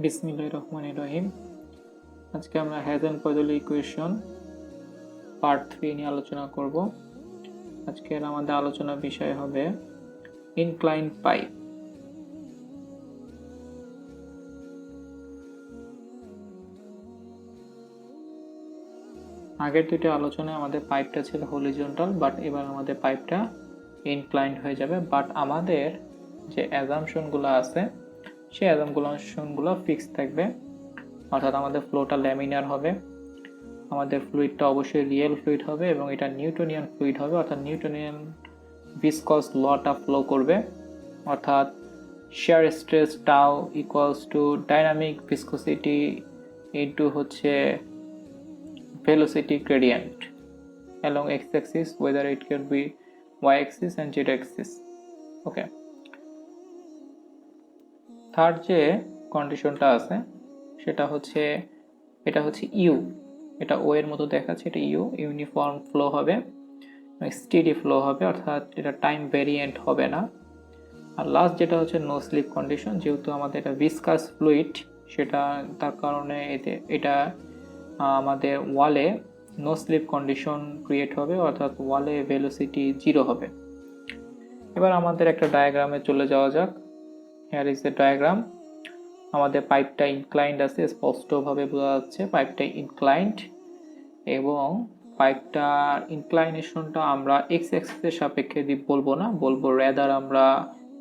বিসমিল্লাহির রহমানির রহিম। আজকে আমরা হাইজেনবার্গ ইকুয়েশন পার্ট 3 নিয়ে আলোচনা করব। আজকের আমাদের আলোচনার বিষয় হবে ইনক্লাইন পাইপ। আগের দুটো আলোচনায় আমাদের পাইপটা ছিল হরিজন্টাল, বাট এবার আমাদের পাইপটা ইনক্লাইন্ড হয়ে যাবে। বাট আমাদের যে অ্যাজাম্পশনগুলো আছে সেই অ্যাজাম্পশনগুলো ফিক্স থাকবে, অর্থাৎ আমাদের ফ্লোটা ল্যামিনার হবে, আমাদের ফ্লুইডটা অবশ্যই রিয়েল ফ্লুইড হবে এবং এটা নিউটনিয়ান ফ্লুইড হবে, অর্থাৎ নিউটনিয়ান ভিসকস লটা ফ্লো করবে, অর্থাৎ shear stress টাও equals to dynamic viscosity into হচ্ছে velocity gradient along x-axis, whether it could be y-axis and z-axis. Okay. Third যে কন্ডিশনটা আছে সেটা হচ্ছে এটা হচ্ছে ইউ, এটা ও এর মতো দেখাচ্ছে, এটা ইউ, ইউনিফর্ম ফ্লো হবে, স্টেডি ফ্লো হবে, অর্থাৎ এটা টাইম ভেরিয়েন্ট হবে না। আর লাস্ট যেটা হচ্ছে নো স্লিপ কন্ডিশন, যেহেতু আমাদের এটা ভিসকাস ফ্লুইড, সেটা তার কারণে এটা আমাদের ওয়ালে নো স্লিপ কন্ডিশন ক্রিয়েট হবে, অর্থাৎ ওয়ালে ভেলোসিটি 0 হবে। এবার আমাদের একটা ডায়াগ্রামে চলে যাওয়া যাক। Here is the diagram. আমাদের পাইপটা ইনক্লাইন্ড আছে, স্পষ্টভাবে বোঝা যাচ্ছে পাইপটা ইনক্লাইন্ড, এবং পাইপটার ইনক্লাইনেশনটা আমরা এক্স অ্যাক্সিসের সাপেক্ষে বলবো না, বলবো রেদার আমরা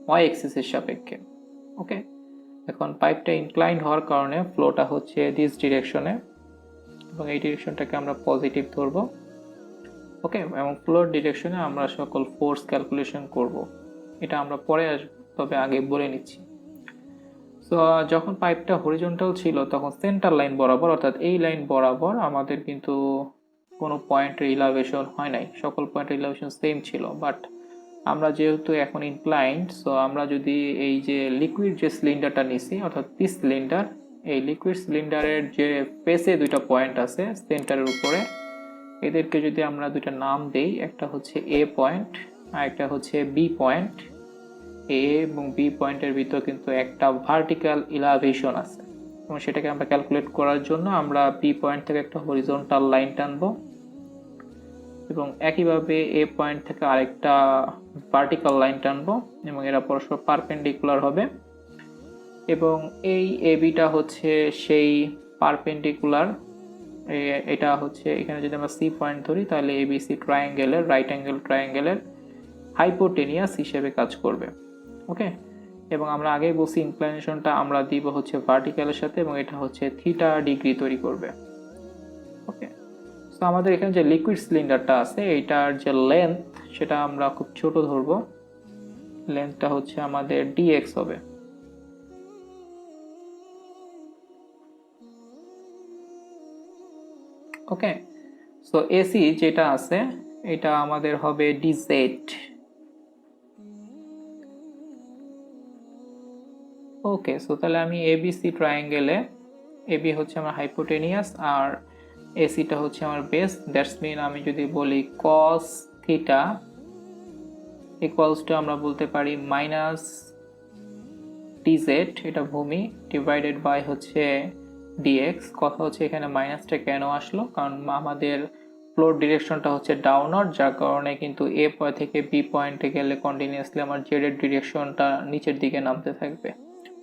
ওয়াই অ্যাক্সিসের সাপেক্ষে। ওকে, এখন পাইপটা ইনক্লাইন্ড হওয়ার কারণে ফ্লোটা হচ্ছে দিস ডিরেকশনে, এবং এই ডিরেকশনটাকে আমরা পজিটিভ ধরবো। ওকে, এবং ফ্লোর ডিরেকশনে আমরা সকল ফোর্স ক্যালকুলেশন করব, এটা আমরা পরে আসবো, তবে আগে বলে নিচ্ছি। সো যখন পাইপটা হরিজন্টাল ছিল তখন সেন্টার লাইন বরাবর, অর্থাৎ এই লাইন বরাবর আমাদের কিন্তু কোনো পয়েন্টের ইলাভেশন হয় নাই, সকল পয়েন্টের ইলাভেশন সেম ছিল। বাট আমরা যেহেতু এখন ইনক্লাইন্ড, সো আমরা যদি এই যে লিকুইড যে সিলিন্ডারটা নিছি, অর্থাৎ পিস সিলিন্ডার, এই লিকুইড সিলিন্ডারের যে ফেসে দুইটা পয়েন্ট আছে সেন্টারের উপরে, এদেরকে যদি আমরা দুইটা নাম দেই, একটা হচ্ছে এ পয়েন্ট আর একটা হচ্ছে বি পয়েন্ট, এ এবং বি পয়েন্টের ভিতর কিন্তু একটা ভার্টিক্যাল ইলাভেশন আছে, এবং সেটাকে আমরা ক্যালকুলেট করার জন্য আমরা বি পয়েন্ট থেকে একটা হরিজন্টাল লাইন টানবো, এবং একইভাবে এ পয়েন্ট থেকে আরেকটা ভার্টিক্যাল লাইন টানবো, এবং এরা পরস্পর পারপেন্ডিকুলার হবে। এবং এই এবিটা হচ্ছে সেই পারপেন্ডিকুলার, এটা হচ্ছে এখানে যদি আমরা সি পয়েন্ট ধরি তাহলে এবিসি ট্রায়াঙ্গেলের, রাইট অ্যাঙ্গেল ট্রায়াঙ্গেলের হাইপোটেনিয়াস হিসেবে কাজ করবে। ওকে, এবং আমরা আগেই বলছি ইনক্লাইনেশনটা আমরা দিব হচ্ছে ভার্টিক্যালের সাথে, এবং এটা হচ্ছে থিটা ডিগ্রি তৈরি করবে। ওকে, সো আমাদের এখানে যে লিকুইড সিলিন্ডারটা আছে এইটার যে লেন্থ সেটা আমরা খুব ছোট ধরবো, লেন্থটা হচ্ছে আমাদের ডিএক্স হবে। ওকে, সো এসি যেটা আছে এটা আমাদের হবে ডিজেড। ওকে, সো তাহলে আমি এবিসি ট্রায়াঙ্গেলে এবি হচ্ছে আমার হাইপোটেনিয়াস আর এসিটা হচ্ছে আমার বেস, দ্যাটস মিন আমি যদি বলি কস থিটা ইকুয়ালস টু আমরা বলতে পারি মাইনাস ডিজেড, এটা ভূমি, ডিভাইডেড বাই হচ্ছে ডিএক্স। কথা হচ্ছে এখানে মাইনাসটা কেন আসলো, কারণ আমাদের ফ্লোর ডিরেকশনটা হচ্ছে ডাউনওয়ার্ড, যার কারণে কিন্তু এ পয়েন্ট থেকে বি পয়েন্টে গেলে কন্টিনিউয়াসলি আমার জেড এর ডিরেকশনটা নিচের দিকে নামতে থাকবে,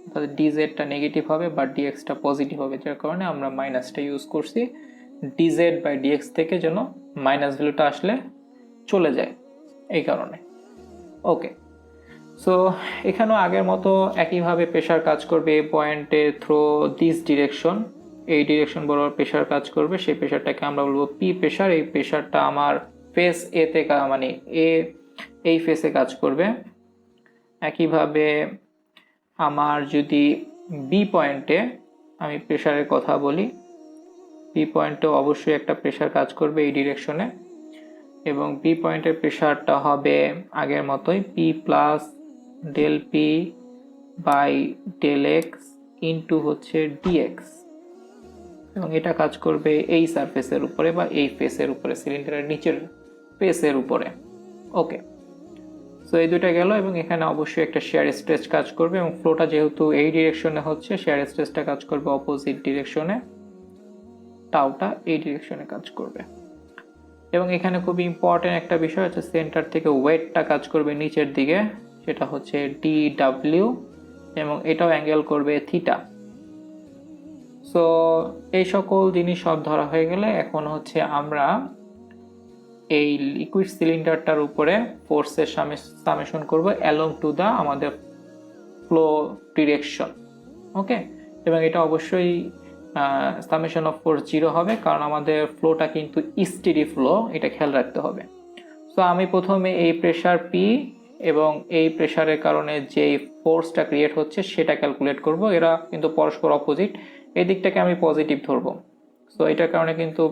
অর্থাৎ ডিজেডটা নেগেটিভ হবে বা ডিএক্সটা পজিটিভ হবে, যার কারণে আমরা মাইনাসটা ইউজ করছি, ডিজেড বাই ডিএক্স থেকে যেন মাইনাস ভ্যালুটা আসলে চলে যায়, এই কারণে। ওকে, সো এখানেও আগের মতো একইভাবে প্রেশার কাজ করবে এ পয়েন্টে থ্রো দিস ডিরেকশন, এই ডিরেকশন বরাবর প্রেশার কাজ করবে, সেই প্রেশারটাকে আমরা বলবো পি প্রেশার। এই প্রেশারটা আমার ফেস এতে মানে এই ফেসে কাজ করবে। একইভাবে আমার যদি বি পয়েন্টে আমি প্রেশারের কথা বলি, বি পয়েন্টেও অবশ্যই একটা প্রেশার কাজ করবে এই ডিরেকশনে, এবং বি পয়েন্টের প্রেশারটা হবে আগের মতোই P plus del P by del x into হচ্ছে ডিএক্স, এবং এটা কাজ করবে এই সারফেসের উপরে বা এই ফেসের উপরে, সিলিন্ডারের নিচের ফেসের উপরে। ওকে, সো এই দুইটা গেল, এবং এখানে অবশ্যই একটা শেয়ার স্ট্রেস কাজ করবে, এবং ফ্লোটা যেহেতু এই ডিরেকশনে হচ্ছে, শেয়ার স্ট্রেসটা কাজ করবে অপোজিট ডিরেকশনে, টাউটা এই ডিরেকশনে কাজ করবে। এবং এখানে খুবই ইম্পর্টেন্ট একটা বিষয় হচ্ছে সেন্টার থেকে ওয়েটটা কাজ করবে নিচের দিকে, সেটা হচ্ছে DW, এবং এটাও অ্যাঙ্গেল করবে থিটা। সো এই সকল জিনিস সব ধরা হয়ে গেলে এখন হচ্ছে আমরা এই লিকুইড সিলিন্ডারটার উপরে ফোর্সের সামেশন করব অ্যালং টু দা আমাদের ফ্লো ডিরেকশন। ওকে, এবং এটা অবশ্যই সামেশন অফ ফোর্স 0 হবে, কারণ আমাদের ফ্লোটা কিন্তু স্টেডি ফ্লো, এটা খেয়াল রাখতে হবে। সো আমি প্রথমে এই প্রেসার P এবং এই প্রেসারের কারণে যে ফোর্সটা ক্রিয়েট হচ্ছে সেটা ক্যালকুলেট করব। এরা কিন্তু পরস্পর অপোজিট, এই দিকটাকে আমি পজিটিভ ধরবো। সো এটার কারণে কিন্তু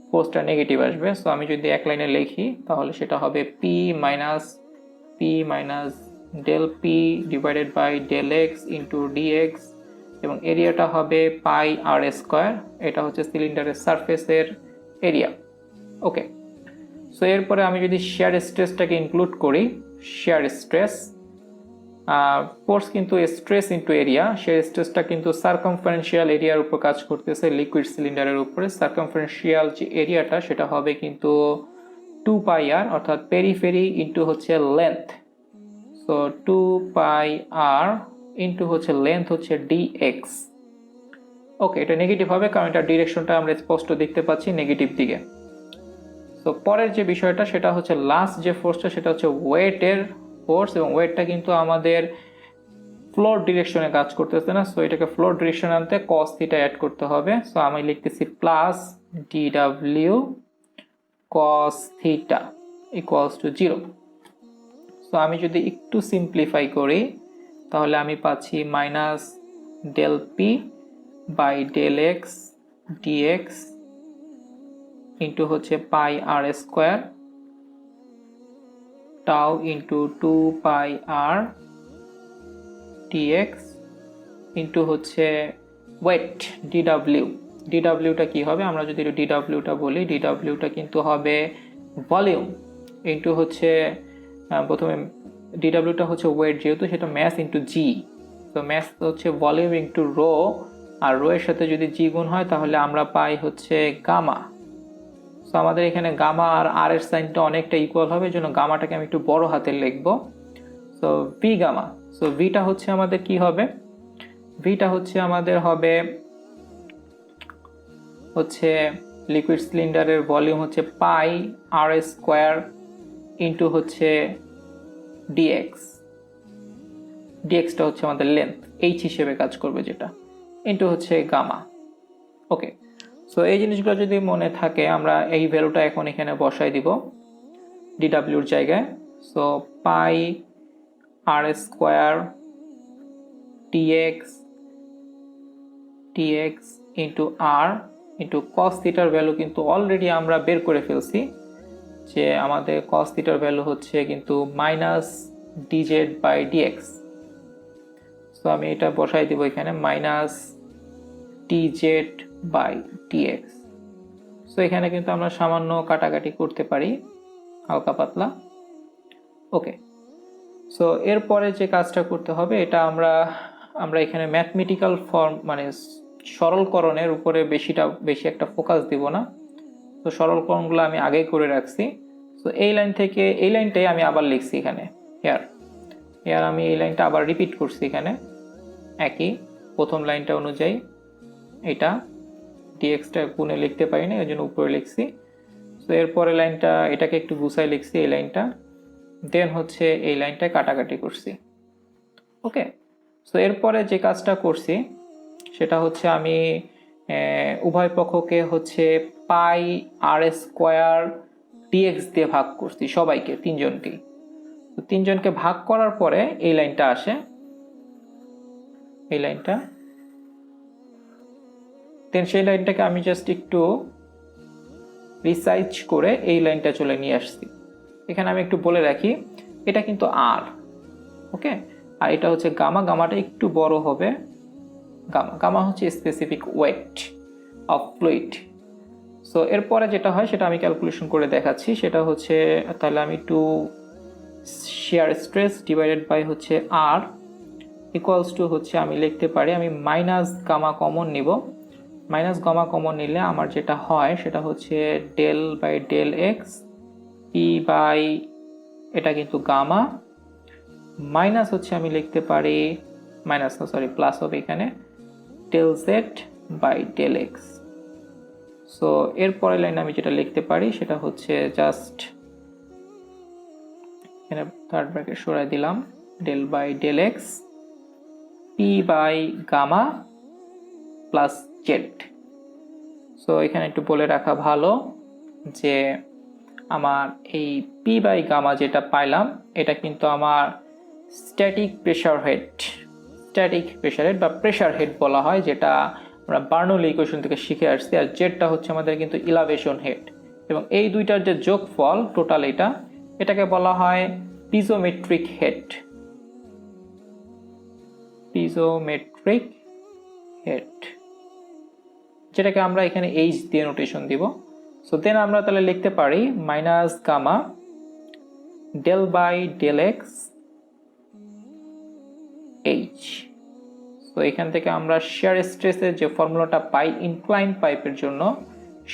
ফোর্সটা নেগেটিভ আসবে। সো আমি যদি এক লাইনে লিখি তাহলে সেটা হবে P minus del P divided by del x into dx, এবং এরিয়াটা হবে পাই আর স্কোয়ার, এটা হচ্ছে সিলিন্ডারের সারফেসের এরিয়া। ওকে, সো এরপরে আমি যদি শেয়ার স্ট্রেসটাকে ইনক্লুড করি, শেয়ার স্ট্রেস ফোর্স কিন্তু স্ট্রেস ইন্টু এরিয়া, শেয়ার স্ট্রেসটা কিন্তু সার্কামফারেন্সিয়াল এরিয়ার উপর কাজ করতেছে লিকুইড সিলিন্ডারের উপরে। সার্কামফারেন্সিয়াল যে এরিয়াটা সেটা হবে কিন্তু 2πr, অর্থাৎ পেরিফেরি ইন্টু হচ্ছে লেন্থ। সো 2πr ইন্টু হচ্ছে লেন্থ হচ্ছে dx। ওকে, এটা নেগেটিভ হবে কারণ এটা ডিরেকশনটা আমরা স্পষ্ট দেখতে পাচ্ছি নেগেটিভ দিকে। সো পরের যে বিষয়টা সেটা হচ্ছে লাস্ট যে ফোর্সটা সেটা হচ্ছে ওয়েটের ফোর্স, এবং ওয়েটটা কিন্তু আমাদের ফ্লোর ডিরেকশনে কাজ করতেছে না। সো এটাকে ফ্লোর ডিরেকশন আনতে cos থিটা অ্যাড করতে হবে। সো আমি লিখতেছি plus dw cos theta equals to 0। So আমি যদি একটু সিম্পলিফাই করি তাহলে আমি পাচ্ছি minus del P by del X D X into হচ্ছে pi R square tau into 2πr dx into হচ্ছে ওয়েট ডিডাব্লিউটা কি হবে, আমরা যদি ডিডাব্লিউটা বলি, ডিডাব্লিউটা কিন্তু হবে ভলিউম ইন্টু হচ্ছে প্রথমে ডিডাব্লিউটা হচ্ছে ওয়েট, যেহেতু সেটা ম্যাস ইন্টু জি। তো ম্যাস হচ্ছে ভলিউম ইন্টু রো, আর রো এর সাথে যদি জি গুণ হয় তাহলে আমরা পাই হচ্ছে গামা। সো আমাদের এখানে গামা আর আর এর সাইনটা অনেকটা ইকুয়াল হবে, এই জন্য গামাটাকে আমি একটু বড় হাতের লিখবো। So V gamma. সো ভিটা হচ্ছে আমাদের কি হবে, ভিটা হচ্ছে আমাদের হবে লিকুইড সিলিন্ডারের ভলিউম হচ্ছে পাই আর স্কোয়ার ইন্টু হচ্ছে ডিএক্স, ডিএক্সটা হচ্ছে আমাদের লেন্থ, এইচ হিসেবে কাজ করবে যেটা, ইন্টু হচ্ছে গামা। ওকে, সো এই জিনিসগুলো যদি মনে থাকে আমরা এই ভ্যালুটা এখন এখানে বসাই দিব ডিডাব্লিউর জায়গায়। সো পাই আর স্কোয়ার ডিএক্স ইন্টু আর ইন্টু কস থিটার ভ্যালু কিন্তু অলরেডি আমরা বের করে ফেলছি, যে আমাদের কস থিটার ভ্যালু হচ্ছে কিন্তু minus dz by dx. So আমি এটা বসাই দিব এখানে minus dz by dx. So এখানে কিন্তু আমরা সামান্য কাটাকাটি করতে পারি হালকা পাতলা। ওকে, সো এরপরে যে কাজটা করতে হবে এটা আমরা এখানে ম্যাথমেটিক্যাল ফর্ম মানে সরলকরণের উপরে বেশি একটা ফোকাস দিব না। তো সরলকরণগুলো আমি আগেই করে রাখছি। সো এই লাইন থেকে এই লাইনটাই আমি আবার লিখছি এখানে, হেয়ার আমি এই লাইনটা আবার রিপিট করছি এখানে একই প্রথম লাইনটা অনুযায়ী। এটা ডিএক্সটা গুণে লিখতে পারি না, এই জন্য উপরে লিখছি। সো এরপরে লাইনটা এটাকে একটু গুছাই লিখছি এই লাইনটা, দেন হচ্ছে এই লাইনটা কাটাকাটি করছি। ওকে, সো এরপরে যে কাজটা করছি সেটা হচ্ছে আমি উভয় পক্ষকে হচ্ছে পাই আর স্কোয়ার ডিএক্স দিয়ে ভাগ করছি, সবাইকে তিনজনকেই। তো তিনজনকে ভাগ করার পরে এই লাইনটা আসে, এই লাইনটা, দেন সেই লাইনটাকে আমি জাস্ট একটু রিসাইজ করে এই লাইনটা চলে নিয়ে আসছি। এখানে আমি একটু বলে রাখি এটা কিন্তু আর, ওকে, আর এটা হচ্ছে গামা, গামাটা একটু বড় হবে, গামা হচ্ছে specific weight of fluid. So এরপরে যেটা হয় সেটা আমি ক্যালকুলেশন করে দেখাচ্ছি, সেটা হচ্ছে তাহলে আমি একটু শিয়ার স্ট্রেস ডিভাইডেড বাই হচ্ছে আর ইকুয়ালস টু হচ্ছে আমি লিখতে পারি, আমি মাইনাস গামা কমন নিব। মাইনাস গামা কমন নিলে আমার যেটা হয় সেটা হচ্ছে del by del x P by, এটা কিন্তু গামা, মাইনাস হচ্ছে আমি লিখতে পারি, মাইনাস না সরি প্লাস হবে এখানে, del Z by del x. So এরপরের লাইন আমি যেটা লিখতে পারি সেটা হচ্ছে জাস্ট এখানে থার্ড ব্র্যাকেট সরাই দিলাম, del by del x P by gamma plus Z. So এখানে একটু বলে রাখা ভালো যে আমার এই পি বাই গামা যেটা পাইলাম এটা কিন্তু আমার স্ট্যাটিক প্রেসার হেড বা প্রেসার হেড বলা হয়, যেটা আমরা বার্নৌলি ইকুয়েশন থেকে শিখে আসছি। আর জেডটা হচ্ছে আমাদের কিন্তু ইলাভেশন হেড, এবং এই দুইটার যে যোগফল টোটাল এটাকে বলা হয় পিজোমেট্রিক হেড। যেটাকে আমরা এখানে এইচ দিয়ে নোটেশন দিব। সো দেন আমরা তাহলে লিখতে পারি minus gamma del by del x H. So এখান থেকে আমরা শিয়ার স্ট্রেসের যে ফর্মুলাটা পাই ইনক্লাইন পাইপের জন্য,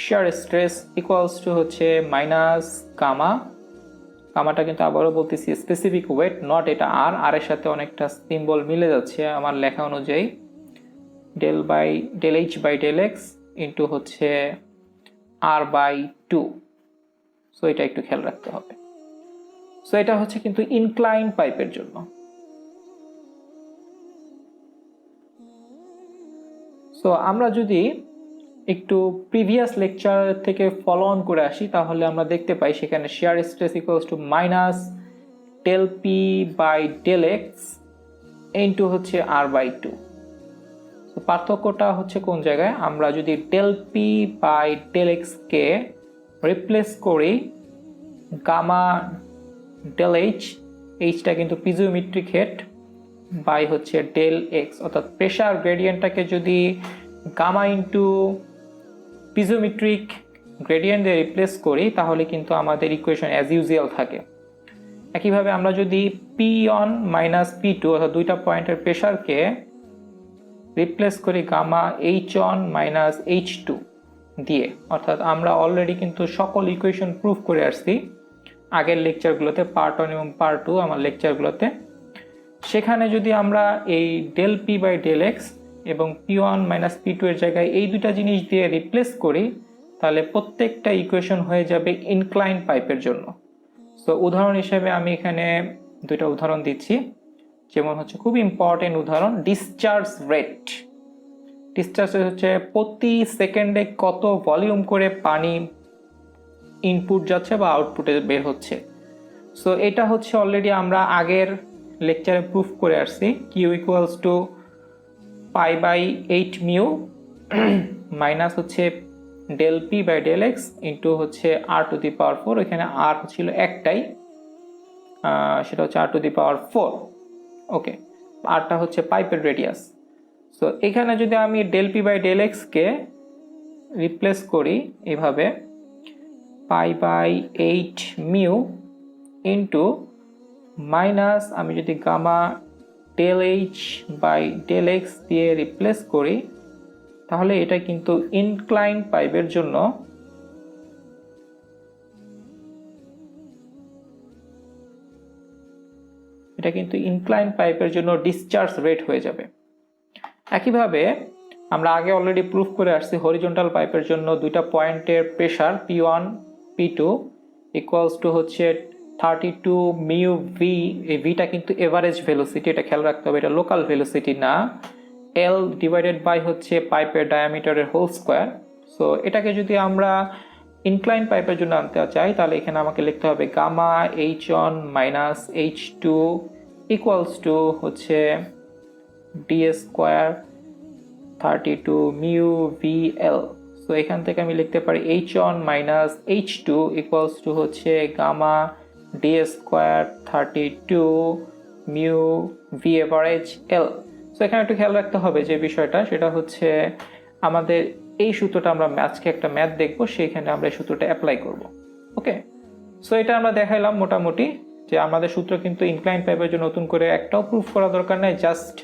শিয়ার স্ট্রেস ইকুয়ালস টু হচ্ছে মাইনাস গামা, গামাটা কিন্তু আবারও বলতেছি স্পেসিফিক ওয়েট, নট এটা আর এর সাথে অনেকটা সিম্বল মিলে যাচ্ছে আমার লেখা অনুযায়ী, del by del H by del x into হচ্ছে আর বাই 2। সো এটা একটু খেয়াল রাখতে হবে। সো এটা হচ্ছে কিন্তু ইনক্লাইন পাইপের জন্য। সো আমরা যদি একটু প্রিভিয়াস লেকচার থেকে ফলো অন করে আসি তাহলে আমরা দেখতে পাই সেখানে shear stress equals to minus del P by del x into হচ্ছে আর বাই 2। তো পার্থক্যটা হচ্ছে কোন জায়গায়, আমরা যদি del P by del x কে রিপ্লেস করি গামা ডেল এইচটা কিন্তু পিজোমেট্রিক হেড বাই হচ্ছে ডেল এক্স, অর্থাৎ প্রেসার গ্রেডিয়েন্টটাকে যদি গামা ইন্টু পিজোমেট্রিক গ্রেডিয়েন্ট দিয়ে রিপ্লেস করি তাহলে কিন্তু আমাদের ইকুয়েশন অ্যাজ ইউজুয়াল থাকে। একইভাবে আমরা যদি P one minus P two অর্থাৎ দুইটা পয়েন্টের প্রেসারকে রিপ্লেস করি gamma H one minus H two দিয়ে, অর্থাৎ আমরা অলরেডি কিন্তু সকল ইকুয়েশন প্রুফ করে আসছি আগের লেকচারগুলোতে, পার্ট 1 এবং পার্ট 2 আমার লেকচারগুলোতে। সেখানে যদি আমরা এই del P by del X এবং P one minus P two এর জায়গায় এই দুইটা জিনিস দিয়ে রিপ্লেস করি তাহলে প্রত্যেকটা ইকুয়েশন হয়ে যাবে ইনক্লাইন পাইপের জন্য। সো উদাহরণ হিসেবে আমি এখানে দুইটা উদাহরণ দিচ্ছি, যেমন হচ্ছে খুব ইম্পর্টেন্ট উদাহরণ ডিসচার্জ রেট। ডিসচার্জ রেট হচ্ছে প্রতি সেকেন্ডে কত ভলিউম করে পানি ইনপুট যাচ্ছে বা আউটপুটে বের হচ্ছে। সো এটা হচ্ছে অলরেডি আমরা আগের লেকচারে প্রুফ করে আসছি, Q equals to pi by 8 mu minus হচ্ছে del P by del x into হচ্ছে আর টু দি পাওয়ার 4, এখানে আর ছিল একটাই, সেটা হচ্ছে আর টু দি পাওয়ার 4। ওকে, আরটা হচ্ছে পাইপের রেডিয়াস। সো এখানে যদি আমি ডেল পি বাই ডেল এক্সকে রিপ্লেস করি এভাবে pi by 8 mu into minus আমি যদি gamma del H by del X দিয়ে রিপ্লেস করি তাহলে এটা কিন্তু ইনক্লাইন পাইপের জন্য ডিসচার্জ রেট হয়ে যাবে। একইভাবে আমরা আগে অলরেডি প্রুফ করে আসছি হরিজন্টাল পাইপের জন্য দুইটা পয়েন্টের pressure P1 P2 equals to হচ্ছে 32 মিউ ভি। এই ভিটা কিন্তু এভারেজ ভেলোসিটি, এটা খেয়াল রাখতে হবে, এটা লোকাল ভেলোসিটি না। এল ডিভাইডেড বাই হচ্ছে পাইপের ডায়ামিটারের হোল স্কোয়ার। সো এটাকে যদি আমরা ইনক্লাইন পাইপের জন্য আনতে চাই তাহলে এখানে আমাকে লিখতে হবে gamma H one minus H two equals to হচ্ছে D square 32 mu V L. So এখান থেকে আমি লিখতে পারি H one minus H two equals to হচ্ছে gamma D square 32 mu V average L. So এখানে একটু খেয়াল রাখতে হবে যে বিষয়টা, সেটা হচ্ছে আমাদের এই সূত্রটা আমরা আজকে একটা ম্যাথ দেখবো, সেইখানে আমরা এই সূত্রটা অ্যাপ্লাই করব। ওকে, সো এটা আমরা দেখাইলাম মোটামুটি যে আমাদের সূত্র কিন্তু ইনক্লাইন পাইপের জন্য নতুন করে একটাও প্রুফ করা দরকার নাই, জাস্ট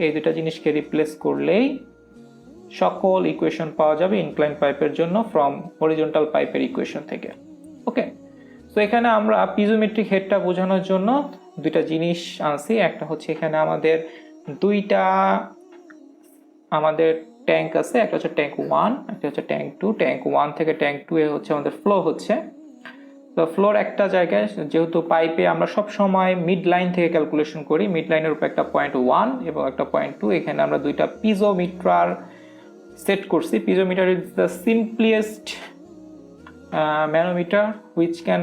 এই দুটা জিনিসকে রিপ্লেস করলেই সকল ইকুয়েশন পাওয়া যাবে ইনক্লাইন পাইপের জন্য ফ্রম হরিজন্টাল পাইপের ইকুয়েশন থেকে। ওকে, তো এখানে আমরা পিজোমেট্রিক হেডটা বোঝানোর জন্য দুইটা জিনিস আনছি। একটা হচ্ছে এখানে আমাদের দুইটা ট্যাঙ্ক আছে, একটা হচ্ছে ট্যাঙ্ক 1, একটা হচ্ছে ট্যাঙ্ক 2। ট্যাঙ্ক 1 থেকে ট্যাঙ্ক 2 এ হচ্ছে আমাদের ফ্লো হচ্ছে। তো ফ্লোর একটা জায়গায়, যেহেতু পাইপে আমরা সব সময় মিড লাইন থেকে ক্যালকুলেশন করি, মিড লাইনের উপর একটা পয়েন্ট 1 এবং একটা পয়েন্ট 2, এখানে আমরা দুইটা পিজোমিটার সেট করছি। Piezometer is the simplest manometer which can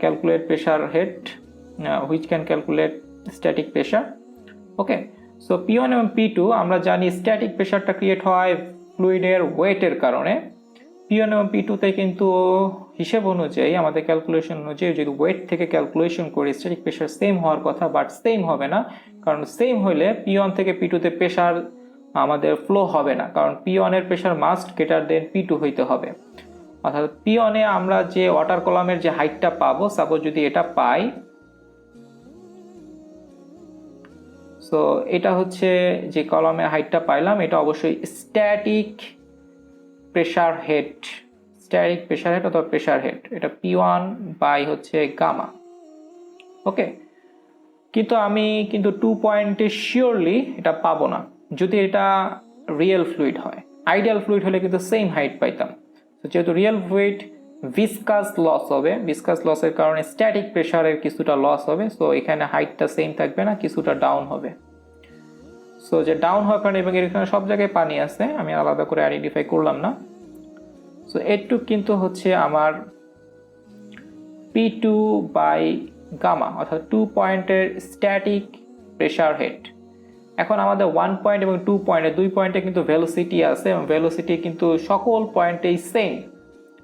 calculate pressure head, which can calculate static pressure. Okay, so P1 এবং P2 আমরা জানি স্ট্যাটিক প্রেশারটা ক্রিয়েট হয় ফ্লুইডের ওয়েটের কারণে। P1 এবং P2 তে কিন্তু হিসেব অনুযায়ী আমাদের ক্যালকুলেশন অনুযায়ী যদি ওয়েট থেকে ক্যালকুলেশন করি স্ট্যাটিক প্রেশার সেম হওয়ার কথা, বাট সেম হবে না। কারণ সেম হলে P1 থেকে P2 তে প্রেশার আমাদের ফ্লো হবে না, কারণ P1 এর pressure must greater than P2 হইতে হবে। অর্থাৎ P1 এ আমরা যে ওয়াটার কলামের যে হাইটটা পাবো, সাপোজ যদি এটা পাই, সো এটা হচ্ছে যে কলামের হাইটটা পাইলাম, এটা অবশ্যই static pressure head, static pressure head অথবা প্রেশার হেড, এটা P1 বাই হচ্ছে গামা। ওকে, কিন্তু আমি 2 পয়েন্টে শিওরলি এটা পাবো না যদি এটা রিয়েল ফ্লুইড হয়। আইডিয়াল ফ্লুইড হলে কিন্তু সেম হাইট পাইতাম। তো যেহেতু রিয়েল ফ্লুইড ভিসকাস লস হবে, ভিসকাস লসের কারণে স্ট্যাটিক প্রেশারের কিছুটা লস হবে, সো এখানে হাইটটা সেম থাকবে না, কিছুটা ডাউন হবে। সো যে ডাউন হওয়ার কারণে, এবং এখানে সব জায়গায় পানি আছে, আমি আলাদা করে আইডেন্টিফাই করলাম না। সো এটুক কিন্তু হচ্ছে আমার P2 বাই গামা, অর্থাৎ 2 পয়েন্টের স্ট্যাটিক প্রেশার হেড। এখন আমাদের 1 পয়েন্ট এবং 2 পয়েন্টে, 2 পয়েন্টে কিন্তু ভেলোসিটি আছে, এবং ভেলোসিটি কিন্তু সকল পয়েন্টেই সেম,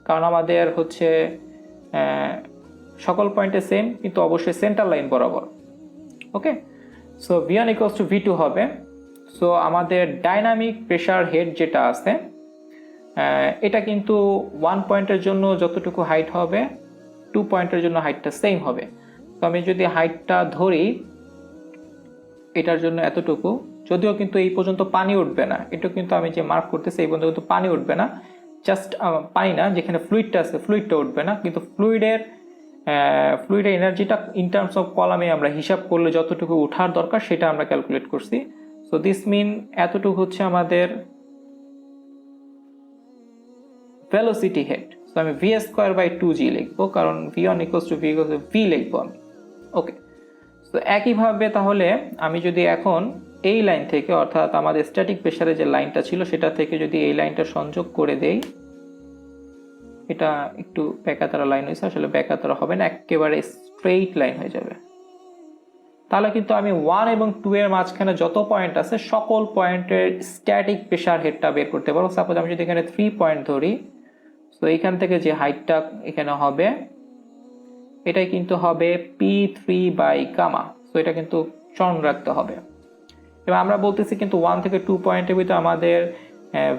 কারণ আমাদের হচ্ছে সকল পয়েন্টে সেম, কিন্তু অবশ্যই সেন্টার লাইন বরাবর। ওকে, so V1 equals to V2 হবে। সো আমাদের ডাইনামিক প্রেশার হেড যেটা আছে, এটা কিন্তু 1 পয়েন্টের জন্য যতটুকু হাইট হবে 2 পয়েন্টের জন্য হাইটটা সেম হবে। তো আমি যদি হাইটটা ধরি এটার জন্য এতটুকু, যদিও কিন্তু এই পর্যন্ত পানি উঠবে না, এটা কিন্তু আমি যে মার্ক করতেছি এই পর্যন্ত কিন্তু পানি উঠবে না, জাস্ট পানি না, যেখানে ফ্লুইডটা আছে ফ্লুইডটা উঠবে না, কিন্তু ফ্লুইডের এনার্জিটা ইন টার্মস অফ কলামে আমরা হিসাব করলে যতটুকু ওঠার দরকার সেটা আমরা ক্যালকুলেট করছি। সো দিস মিন এতটুকু হচ্ছে আমাদের ভেলোসিটি হেড। সো আমি v²/2g লিখবো, কারণ v1 ইকুয়ালস টু v লিখবো আমি। ওকে, তো একইভাবে তাহলে আমি যদি এখন এই লাইন থেকে, অর্থাৎ আমাদের স্ট্যাটিক প্রেসারে যে লাইনটা ছিল সেটা থেকে যদি এই লাইনটা সংযোগ করে দেই, এটা একটু ব্যাকাতারা লাইন হয়েছে, আসলে ব্যাকাতারা হবে না, একেবারে স্ট্রেইট লাইন হয়ে যাবে। তাহলে কিন্তু আমি 1 এবং 2 এর মাঝখানে যত পয়েন্ট আছে সকল পয়েন্টের স্ট্যাটিক প্রেসার হেডটা বের করতে পারবো। সাপোজ আমি যদি এখানে 3 পয়েন্ট ধরি, তো এইখান থেকে যে হাইটটা এখানে হবে এটাই কিন্তু হবে P3 বাই গামা। সো এটা কিন্তু স্মরণ রাখতে হবে। এবং আমরা বলতেছি কিন্তু 1 থেকে 2 পয়েন্টের ভিতরে আমাদের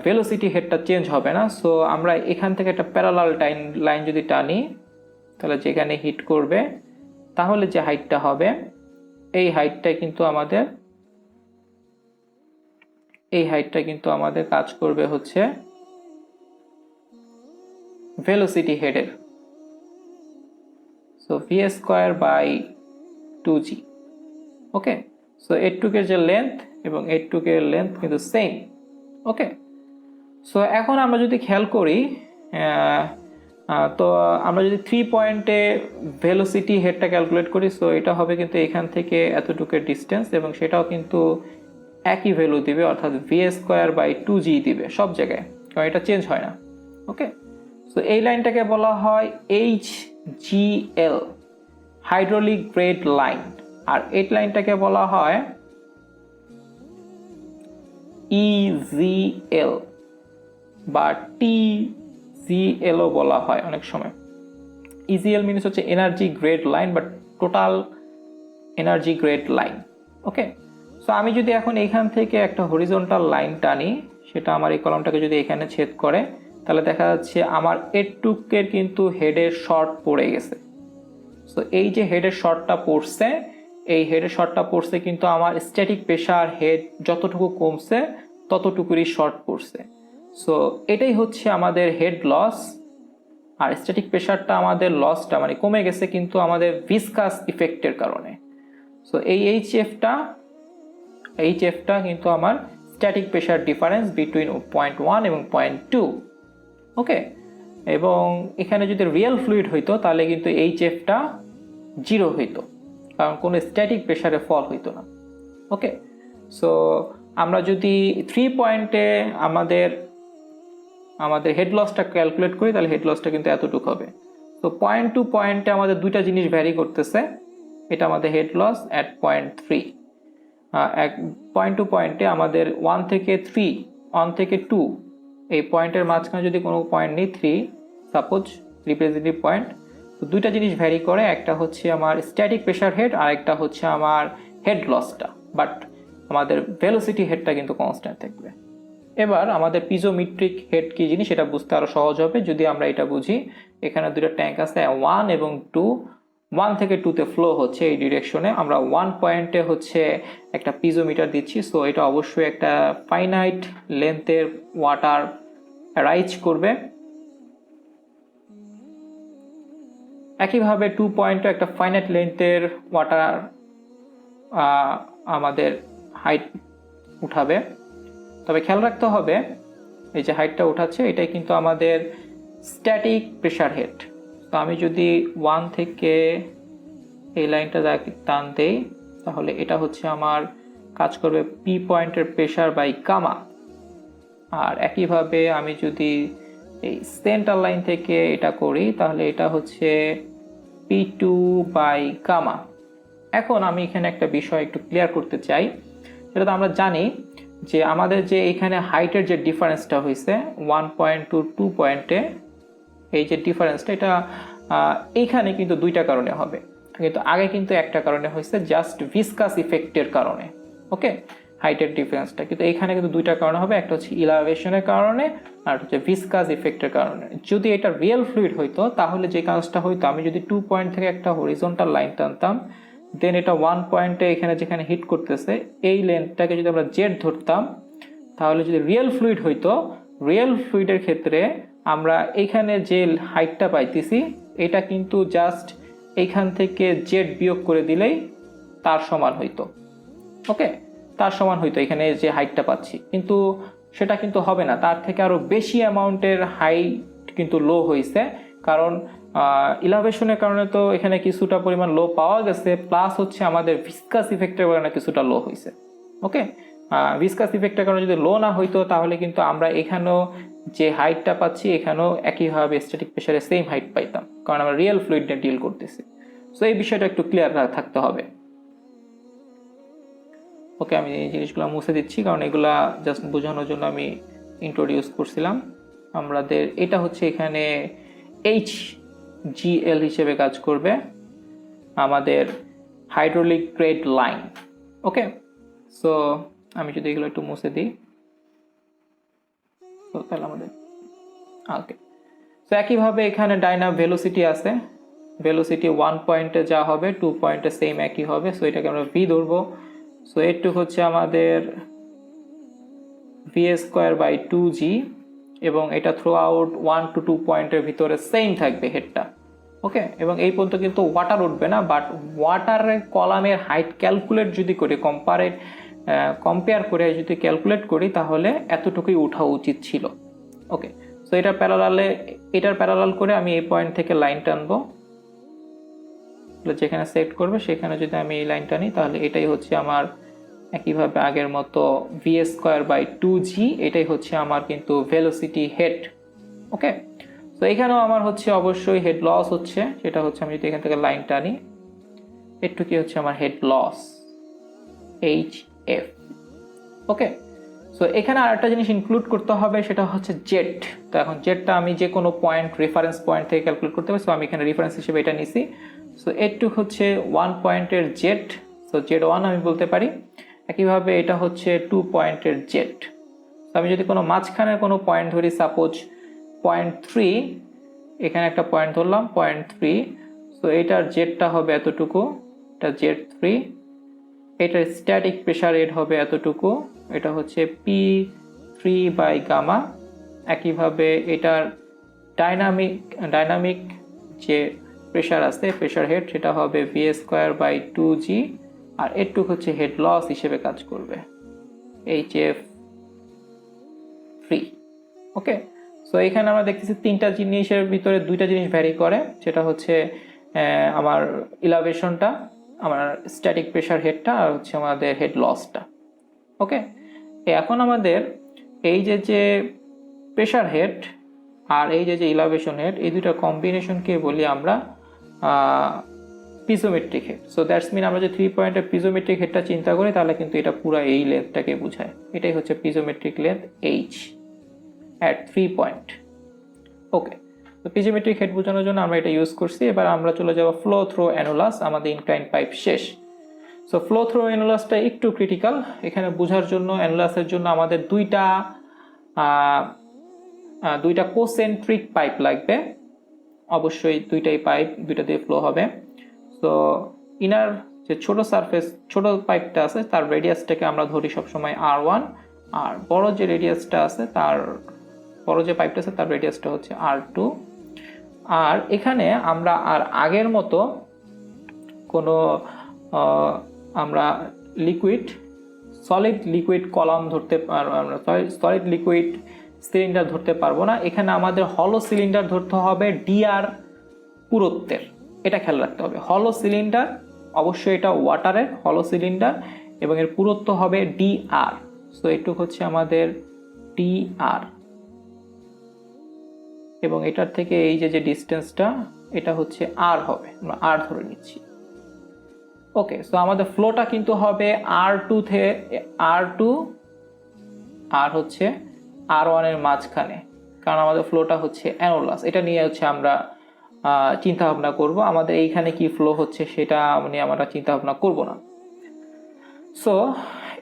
ভেলোসিটি হেডটা চেঞ্জ হবে না। সো আমরা এখান থেকে একটা প্যারালাল লাইন যদি টানি, তাহলে যেখানে হিট করবে তাহলে যে হাইটটা হবে এই হাইটটা কিন্তু আমাদের কাজ করবে হচ্ছে ভেলোসিটি হেডের। So v²/2g। ওকে, সো এটুকের যে লেন্থ এবং এটুকের লেন্থ কিন্তু সেম। ওকে, সো এখন আমরা যদি খেয়াল করি, তো আমরা যদি 3 পয়েন্টে ভেলোসিটি হেডটা ক্যালকুলেট করি, সো এটা হবে কিন্তু এখান থেকে এতটুকুর ডিস্টেন্স, এবং সেটাও কিন্তু একই ভ্যালু দিবে, অর্থাৎ v²/2g দিবে সব জায়গায়, কারণ এটা চেঞ্জ হয় না। ওকে, সো এই লাইনটাকে বলা হয় HGL, হাইড্রোলিক গ্রেড লাইন, আর এই লাইনটাকে বলা হয় EGL বা TGL বলা হয় অনেক সময়। EGL মিনস হচ্ছে এনার্জি গ্রেড লাইন বা টোটাল এনার্জি গ্রেড লাইন। ওকে, সো আমি যদি এখন এখান থেকে একটা হরিজন্টাল লাইন টানি, সেটা আমার এই কলামটাকে যদি এখানে ছেদ করে, তাহলে দেখা যাচ্ছে আমার এটুকের কিন্তু হেডের শর্ট পড়ে গেছে। সো এই যে হেডের শর্টটা পড়ছে, এই হেডের শর্টটা পড়ছে কিন্তু আমার স্ট্যাটিক প্রেশার হেড যতটুকু কমছে ততটুকুরই শর্ট পড়ছে। সো এটাই হচ্ছে আমাদের হেড লস। আর স্ট্যাটিক প্রেশারটা আমাদের লসটা মানে কমে গেছে কিন্তু আমাদের ভিসকাস ইফেক্টের কারণে। সো এই এইচএফটা কিন্তু আমার স্ট্যাটিক প্রেশার ডিফারেন্স বিটুইন 0.1 এবং 0.2। ওকে, এবং এখানে যদি রিয়েল ফ্লুইড হইতো তাহলে কিন্তু এইচএফটা 0 হইতো, কারণ কোনো স্ট্যাটিক প্রেশারে ফল হইতো না। ওকে, সো আমরা যদি 3 পয়েন্টে আমাদের হেড লসটা ক্যালকুলেট করি তাহলে হেড লসটা কিন্তু এতটুকু হবে। তো পয়েন্ট টু পয়েন্টে আমাদের দুইটা জিনিস ভ্যারি করতেছে, এটা আমাদের হেড লস অ্যাট 0.3। এক পয়েন্ট টু পয়েন্টে আমাদের 1 থেকে 2 এই পয়েন্টের মাঝখানে যদি কোনো পয়েন্ট নেই 3 সাপোজ রিপ্রেজেন্টেটিভ পয়েন্ট, তো দুইটা জিনিস ভ্যারি করে, একটা হচ্ছে আমার স্ট্যাটিক প্রেশার হেড আর একটা হচ্ছে আমার হেড লসটা, বাট আমাদের ভেলোসিটি হেডটা কিন্তু কনস্ট্যান্ট থাকবে। এবার আমাদের পিজোমেট্রিক হেড কি জিনিস সেটা বুঝতে আরো সহজ হবে যদি আমরা এটা বুঝি। এখানে দুটো ট্যাঙ্ক আছে 1 এবং 2, 1 থেকে 2তে ফ্লো হচ্ছে এই ডিরেকশনে, আমরা 1 পয়েন্টে হচ্ছে একটা পিজোমিটার দিচ্ছি। সো এটা অবশ্যই একটা ফাইনাইট লেন্থের ওয়াটার রাইজ করবে। একইভাবে 2 পয়েন্টে একটা ফাইনাইট লেন্থের ওয়াটার আমাদের হাইট উঠাবে। তবে খেয়াল রাখতে হবে এই যে হাইটটা উঠাচ্ছে এটাই কিন্তু আমাদের স্ট্যাটিক প্রেশার হেড। তো আমি যদি 1 থেকে এই লাইনটা টান দেই তাহলে এটা হচ্ছে আমার কাজ করবে পি পয়েন্টের প্রেশার বাই গামা। আর একইভাবে আমি যদি এই সেন্টার লাইন থেকে এটা করি তাহলে এটা হচ্ছে P2 বাই গামা। এখন আমি এখানে একটা বিষয় একটু ক্লিয়ার করতে চাই, সেটা তো আমরা জানি যে আমাদের যে এখানে হাইটের যে ডিফারেন্সটা হয়েছে 1 পয়েন্ট টু 2 পয়েন্টে, এই যে ডিফারেন্সটা এটা এইখানে কিন্তু দুইটা কারণে হবে, কিন্তু আগে কিন্তু একটা কারণে হয়েছে, জাস্ট ভিসকাস ইফেক্টের কারণে। ওকে, হাইটের ডিফারেন্সটা কিন্তু এখানে কিন্তু দুইটা কারণে হবে, একটা হচ্ছে ইলাভেশনের কারণে আর হচ্ছে ভিসকাস ইফেক্টের কারণে। যদি এটা রিয়েল ফ্লুইড হইতো তাহলে যে কাজটা হইতো, আমি যদি 2 পয়েন্ট থেকে একটা হরিজন্টাল লাইন টানতাম, দেন এটা 1 পয়েন্টে এখানে যেখানে হিট করতেছে এই লেন্থটাকে যদি আমরা জেড ধরতাম, তাহলে যদি রিয়েল ফ্লুইড হইতো, রিয়েল ফ্লুইডের ক্ষেত্রে আমরা এইখানে যে হাইটটা পাইতেছি এটা কিন্তু জাস্ট এইখান থেকে জেড বিয়োগ করে দিলেই তার সমান হইতো। ওকে, তার সমান হইতো এখানে যে হাইটটা পাচ্ছি, কিন্তু সেটা কিন্তু হবে না, তার থেকে আরো বেশি অ্যামাউন্টের হাইট কিন্তু লো হয়েছে, কারণ ইলাভেশনের কারণে তো এখানে কিছুটা পরিমাণ লো পাওয়া গেছে, প্লাস হচ্ছে আমাদের ভিসকাস ইফেক্টের কারণে কিছুটা লো হয়েছে। ওকে, ভিসকাস ইফেক্টের কারণে যদি লো না হইতো তাহলে কিন্তু আমরা এখানেও যে হাইটটা পাচ্ছি এখানেও একইভাবে স্ট্যাটিক প্রেসারে সেম হাইট পাইতাম, কারণ আমরা রিয়েল ফ্লুইড নিয়ে ডিল করতেছি। সো এই বিষয়টা একটু ক্লিয়ার থাকতে হবে। ওকে, আমি এই জিনিসগুলো মুছে দিচ্ছি কারণ এগুলা জাস্ট বোঝানোর জন্য আমি ইন্ট্রোডিউস করছিলাম। আমাদের এটা হচ্ছে এখানে HGL হিসেবে কাজ করবে আমাদের হাইড্রোলিক গ্রেড লাইন। ওকে, সো আমি যদি এগুলো একটু মুছে দিই তাহলে আমাদের ওকে। সো একইভাবে এখানে ডাইনাম ভেলোসিটি আছে, ভেলোসিটি 1 পয়েন্টে যা হবে 2 পয়েন্টে সেম একই হবে। সো এটাকে আমরা ভি ধরবো। সো এটুকু হচ্ছে আমাদের v²/2g, এবং এটা থ্রু আউট 1 to 2 পয়েন্টের ভিতরে সেম থাকবে হেডটা। ওকে, এবং এই পর্যন্ত কিন্তু ওয়াটার উঠবে না, বাট ওয়াটারের কলামের হাইট ক্যালকুলেট যদি করি, কম্পেয়ার করে যদি ক্যালকুলেট করি তাহলে এতটুকুই উঠা উচিত ছিল। ওকে, সো এটার প্যারালাল করে আমি এই পয়েন্ট থেকে লাইন টানবো, যেখানে সেট করবে সেখানে যদি আমি এই লাইনটা নিই তাহলে এটাই হচ্ছে আমার একইভাবে আগের মতো v²/2g, এটাই হচ্ছে আমার কিন্তু ভেলোসিটি হেড। ওকে, তো এখানেও আমার হচ্ছে অবশ্যই হেড লস হচ্ছে, সেটা হচ্ছে আমি যদি এখান থেকে লাইন টানি একটু কি হচ্ছে আমার হেড লস HF। ওকে, সো এখানে আরেকটা জিনিস ইনক্লুড করতে হবে, সেটা হচ্ছে জেড। তো এখন জেডটা আমি যে কোনো পয়েন্ট রেফারেন্স পয়েন্ট থেকে ক্যালকুলেট করতে পারি, সো আমি এখানে রেফারেন্স হিসেবে এটা নিছি। সো এটুক হচ্ছে 1 পয়েন্টের জেড, সো Z1 আমি বলতে পারি। একইভাবে এটা হচ্ছে 2 পয়েন্টের জেড। তো আমি যদি কোনো মাঝখানের কোনো পয়েন্ট ধরি, সাপোজ 0.3, এখানে একটা পয়েন্ট ধরলাম 0.3, সো এটার জেডটা হবে এতটুকু, এটা Z3, এটার স্ট্যাটিক প্রেসার রেট হবে এতটুকু, এটা হচ্ছে P3 বাই গামা। একইভাবে এটার ডাইনামিক যে প্রেসার আছে, প্রেসার হেড, সেটা হবে V² বাই 2G, আর এটুক হচ্ছে হেড লস হিসেবে কাজ করবে, HF3। ওকে, সো এখানে আমরা দেখতেছি তিনটা জিনিসের ভিতরে দুইটা জিনিস ভ্যারি করে, সেটা হচ্ছে আমার ইলাভেশনটা, আমার স্ট্যাটিক প্রেসার হেডটা, আর হচ্ছে আমাদের হেড লসটা। ওকে, এখন আমাদের এই যে প্রেসার হেড আর এই যে ইলাভেশন হেড, এই দুইটা কম্বিনেশনকে বলি আমরা পিজোমেট্রিক হেড। সো দ্যাটস মিন আমরা যে 3 পয়েন্টের পিজোমেট্রিক হেডটা চিন্তা করি, তাহলে কিন্তু এটা পুরো এই লেন্থটাকে বোঝায়। এটাই হচ্ছে পিজোমেট্রিক লেন্থ H অ্যাট 3 পয়েন্ট। ওকে, তো পিজোমেট্রিক হেড বোঝানোর জন্য আমরা এটা ইউজ করছি। এবার আমরা চলে যাব ফ্লো থ্রো অ্যানুলাস, আমাদের ইনক্লাইন পাইপ শেষ। সো ফ্লো থ্রো অ্যানুলাসটা একটু ক্রিটিক্যাল। এখানে বোঝার জন্য অ্যানুলাসের জন্য আমাদের দুইটা কোসেন্ট্রিক পাইপ লাগবে, অবশ্যই দুইটাই পাইপ, দুইটা দিয়ে ফ্লো হবে। সো ইনার যে ছোট পাইপটা আছে তার রেডিয়াসটাকে আমরা ধরি সবসময় R1, আর বড় যে রেডিয়াসটা আছে বড় যে পাইপটা আছে তার রেডিয়াসটা হচ্ছে R2। আর এখানে আমরা আর আগের মতো কোনো আমরা সলিড লিকুইড কলাম ধরতে পারবো, আমরা সলিড লিকুইড সিলিন্ডার ধরতে পারবো না। এখানে আমাদের হলো সিলিন্ডার ধরতে হবে DR পুরুত্বের, এটা খেয়াল রাখতে হবে। হলো সিলিন্ডার, অবশ্যই এটা ওয়াটারের হলো সিলিন্ডার, এবং এর পুরুত্ব হবে DR। সো এটুক হচ্ছে আমাদের DR, এবং এটার থেকে এই যে ডিস্টেন্সটা এটা হচ্ছে R হবে, আমরা R ধরে নিচ্ছি। ওকে, সো আমাদের ফ্লোটা কিন্তু হবে R2 আর হচ্ছে R1 এর মাঝখানে, কারণ আমাদের ফ্লোটা হচ্ছে অ্যানুলাস। এটা নিয়ে হচ্ছে আমরা চিন্তা ভাবনা করব, আমাদের এইখানে কি ফ্লো হচ্ছে সেটা নিয়ে আমরা চিন্তা ভাবনা করব না। সো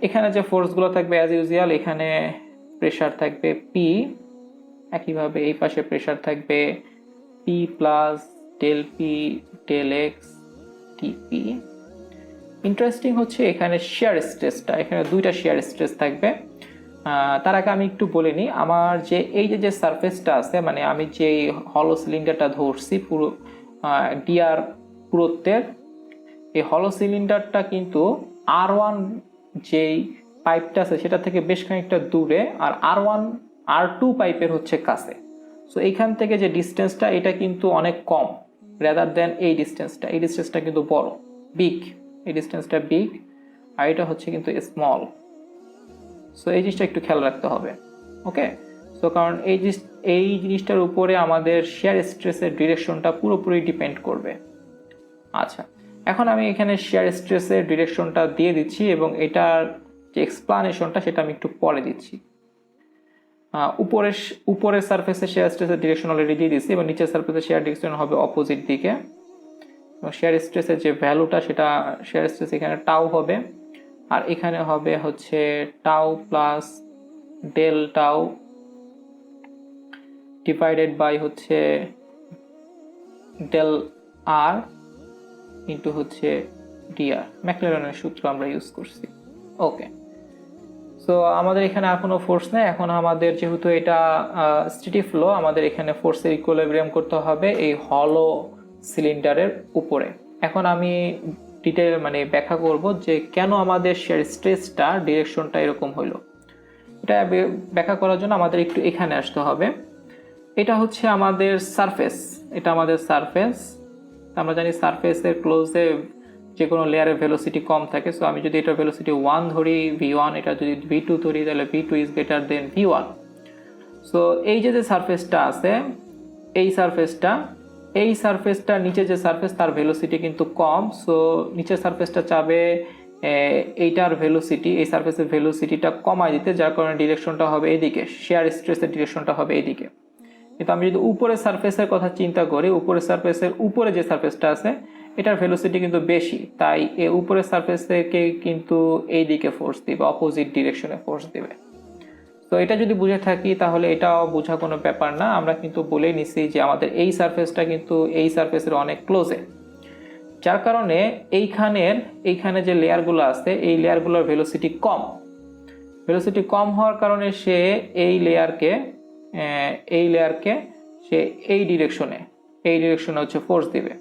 এখানে যে ফোর্সগুলো থাকবে অ্যাজ ইউজুয়াল, এখানে প্রেসার থাকবে P, একইভাবে এই পাশে প্রেসার থাকবে P plus del P del X TP। Interesting হচ্ছে এখানে শেয়ার স্ট্রেসটা, এখানে দুইটা শেয়ার স্ট্রেস থাকবে। তার আগে আমি একটু বলে নিই, আমার যে এই যে সারফেসটা আছে, মানে আমি যে হলো সিলিন্ডারটা ধরছি পুরো DR পুরুত্বের, এই হলো সিলিন্ডারটা কিন্তু R1 যেই পাইপটা আছে সেটা থেকে বেশ খানিকটা দূরে, আর R2 পাইপের হচ্ছে কাছে। সো এইখান থেকে যে ডিস্টেন্সটা এটা কিন্তু অনেক কম রেদার দেন এই ডিস্টেন্সটা কিন্তু বড়, বিগ, এই ডিস্টেন্সটা বিগ, আর এটা হচ্ছে কিন্তু স্মল। সো এই জিনিসটা একটু খেয়াল রাখতে হবে। ওকে, সো কারণ এই জিনিসটার উপরে আমাদের শেয়ার স্ট্রেসের ডিরেকশনটা পুরোপুরি ডিপেন্ড করবে। আচ্ছা, এখন আমি এখানে শেয়ার স্ট্রেসের ডিরেকশনটা দিয়ে দিচ্ছি, এবং এটার যে এক্সপ্লানেশনটা সেটা আমি একটু পরে দিচ্ছি। উপরের সারফেসে শেয়ার স্ট্রেসের ডিরেকশন অলরেডি দিয়ে দিচ্ছি, এবং নিচের সারফেসে শেয়ার ডিরেকশন হবে অপোজিট দিকে। এবং শেয়ার স্ট্রেসের যে ভ্যালুটা সেটা শেয়ার স্ট্রেস এখানে টাউ হবে, আর এখানে হবে হচ্ছে tau plus del tau divided by হচ্ছে ডেল আর ইন্টু হচ্ছে ডিআর। ম্যাকলেরনের সূত্র আমরা ইউজ করছি। ওকে, সো আমাদের এখানে আর কোনো ফোর্স নেই। এখন আমাদের যেহেতু এটা স্টেডি ফ্লো, আমাদের এখানে ফোর্সের ইকুইলিব্রিয়াম করতে হবে এই হলো সিলিন্ডারের উপরে। এখন আমি ব্যাখ্যা করব যে কেন আমাদের শেয়ার স্ট্রেসটা ডিরেকশনটা এরকম হইলো। এটা ব্যাখ্যা করার জন্য আমাদের একটু এখানে আসতে হবে। এটা হচ্ছে আমাদের সারফেস, আমরা জানি সারফেসের ক্লোজে যে কোনো লেয়ারের ভেলোসিটি কম থাকে। সো আমি যদি এটার ভেলোসিটি 1 ধরি V1, এটা যদি V2 ধরি তাহলে V2 is greater than V1। So এই যে সারফেসটা আছে, এই সারফেসটা নিচে যে সারফেস তার ভেলোসিটি কিন্তু কম। সো নিচের সারফেসটা চাবে এইটার ভেলোসিটি, এই সারফেসের ভেলোসিটিটা কমায় দিতে, যার কারণে ডিরেকশনটা হবে এদিকে, শেয়ার স্ট্রেসের ডিরেকশনটা হবে এদিকে। কিন্তু আমি যদি উপরের সারফেসের কথা চিন্তা করি, উপরের সারফেসের উপরে যে সারফেসটা আছে এটার ভেলোসিটি কিন্তু বেশি, তাই এই উপরের সারফেস থেকে কিন্তু এই দিকে ফোর্স দিবে, অপোজিট ডিরেকশনে ফোর্স দিবে। তো এটা যদি বুঝে থাকি তাহলে এটাও বোঝা কোনো ব্যাপার না। আমরা কিন্তু বলেই নিছি যে আমাদের এই সারফেসটা কিন্তু এই সারফেসের অনেক ক্লোজে। যার কারণে এইখানে যে লেয়ারগুলো আছে এই লেয়ারগুলোর ভেলোসিটি কম। ভেলোসিটি কম হওয়ার কারণে সে এই লেয়ারকে সে এই ডিরেকশনে হচ্ছে ফোর্স দিবে।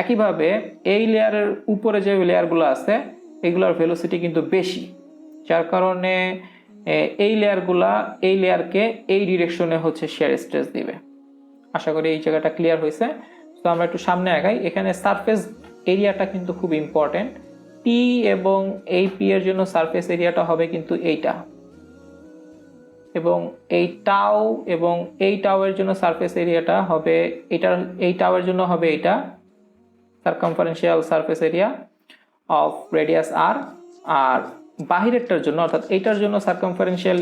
একইভাবে এই লেয়ারের উপরে যে লেয়ারগুলো আছে এগুলোর ভেলোসিটি কিন্তু বেশি, যার কারণে এই লেয়ারকে এই ডিরেকশনে হচ্ছে শেয়ার স্ট্রেস দিবে। আশা করি এই জায়গাটা ক্লিয়ার হয়েছে। তো আমরা একটু সামনে আগাই। এখানে সারফেস এরিয়াটা কিন্তু খুব ইম্পর্টেন্ট। পি এবং এই পি এর জন্য সারফেস এরিয়াটা হবে কিন্তু এইটা, এবং এই টাউ এবং এই টাউ এর জন্য সারফেস এরিয়াটা হবে এই টাউ এর জন্য হবে এটা সার্কামফারেন্সিয়াল সারফেস এরিয়া অফ রেডিয়াস আর। আর বাহিরেরটার জন্য অর্থাৎ এইটার জন্য সার্কামফারেন্সিয়াল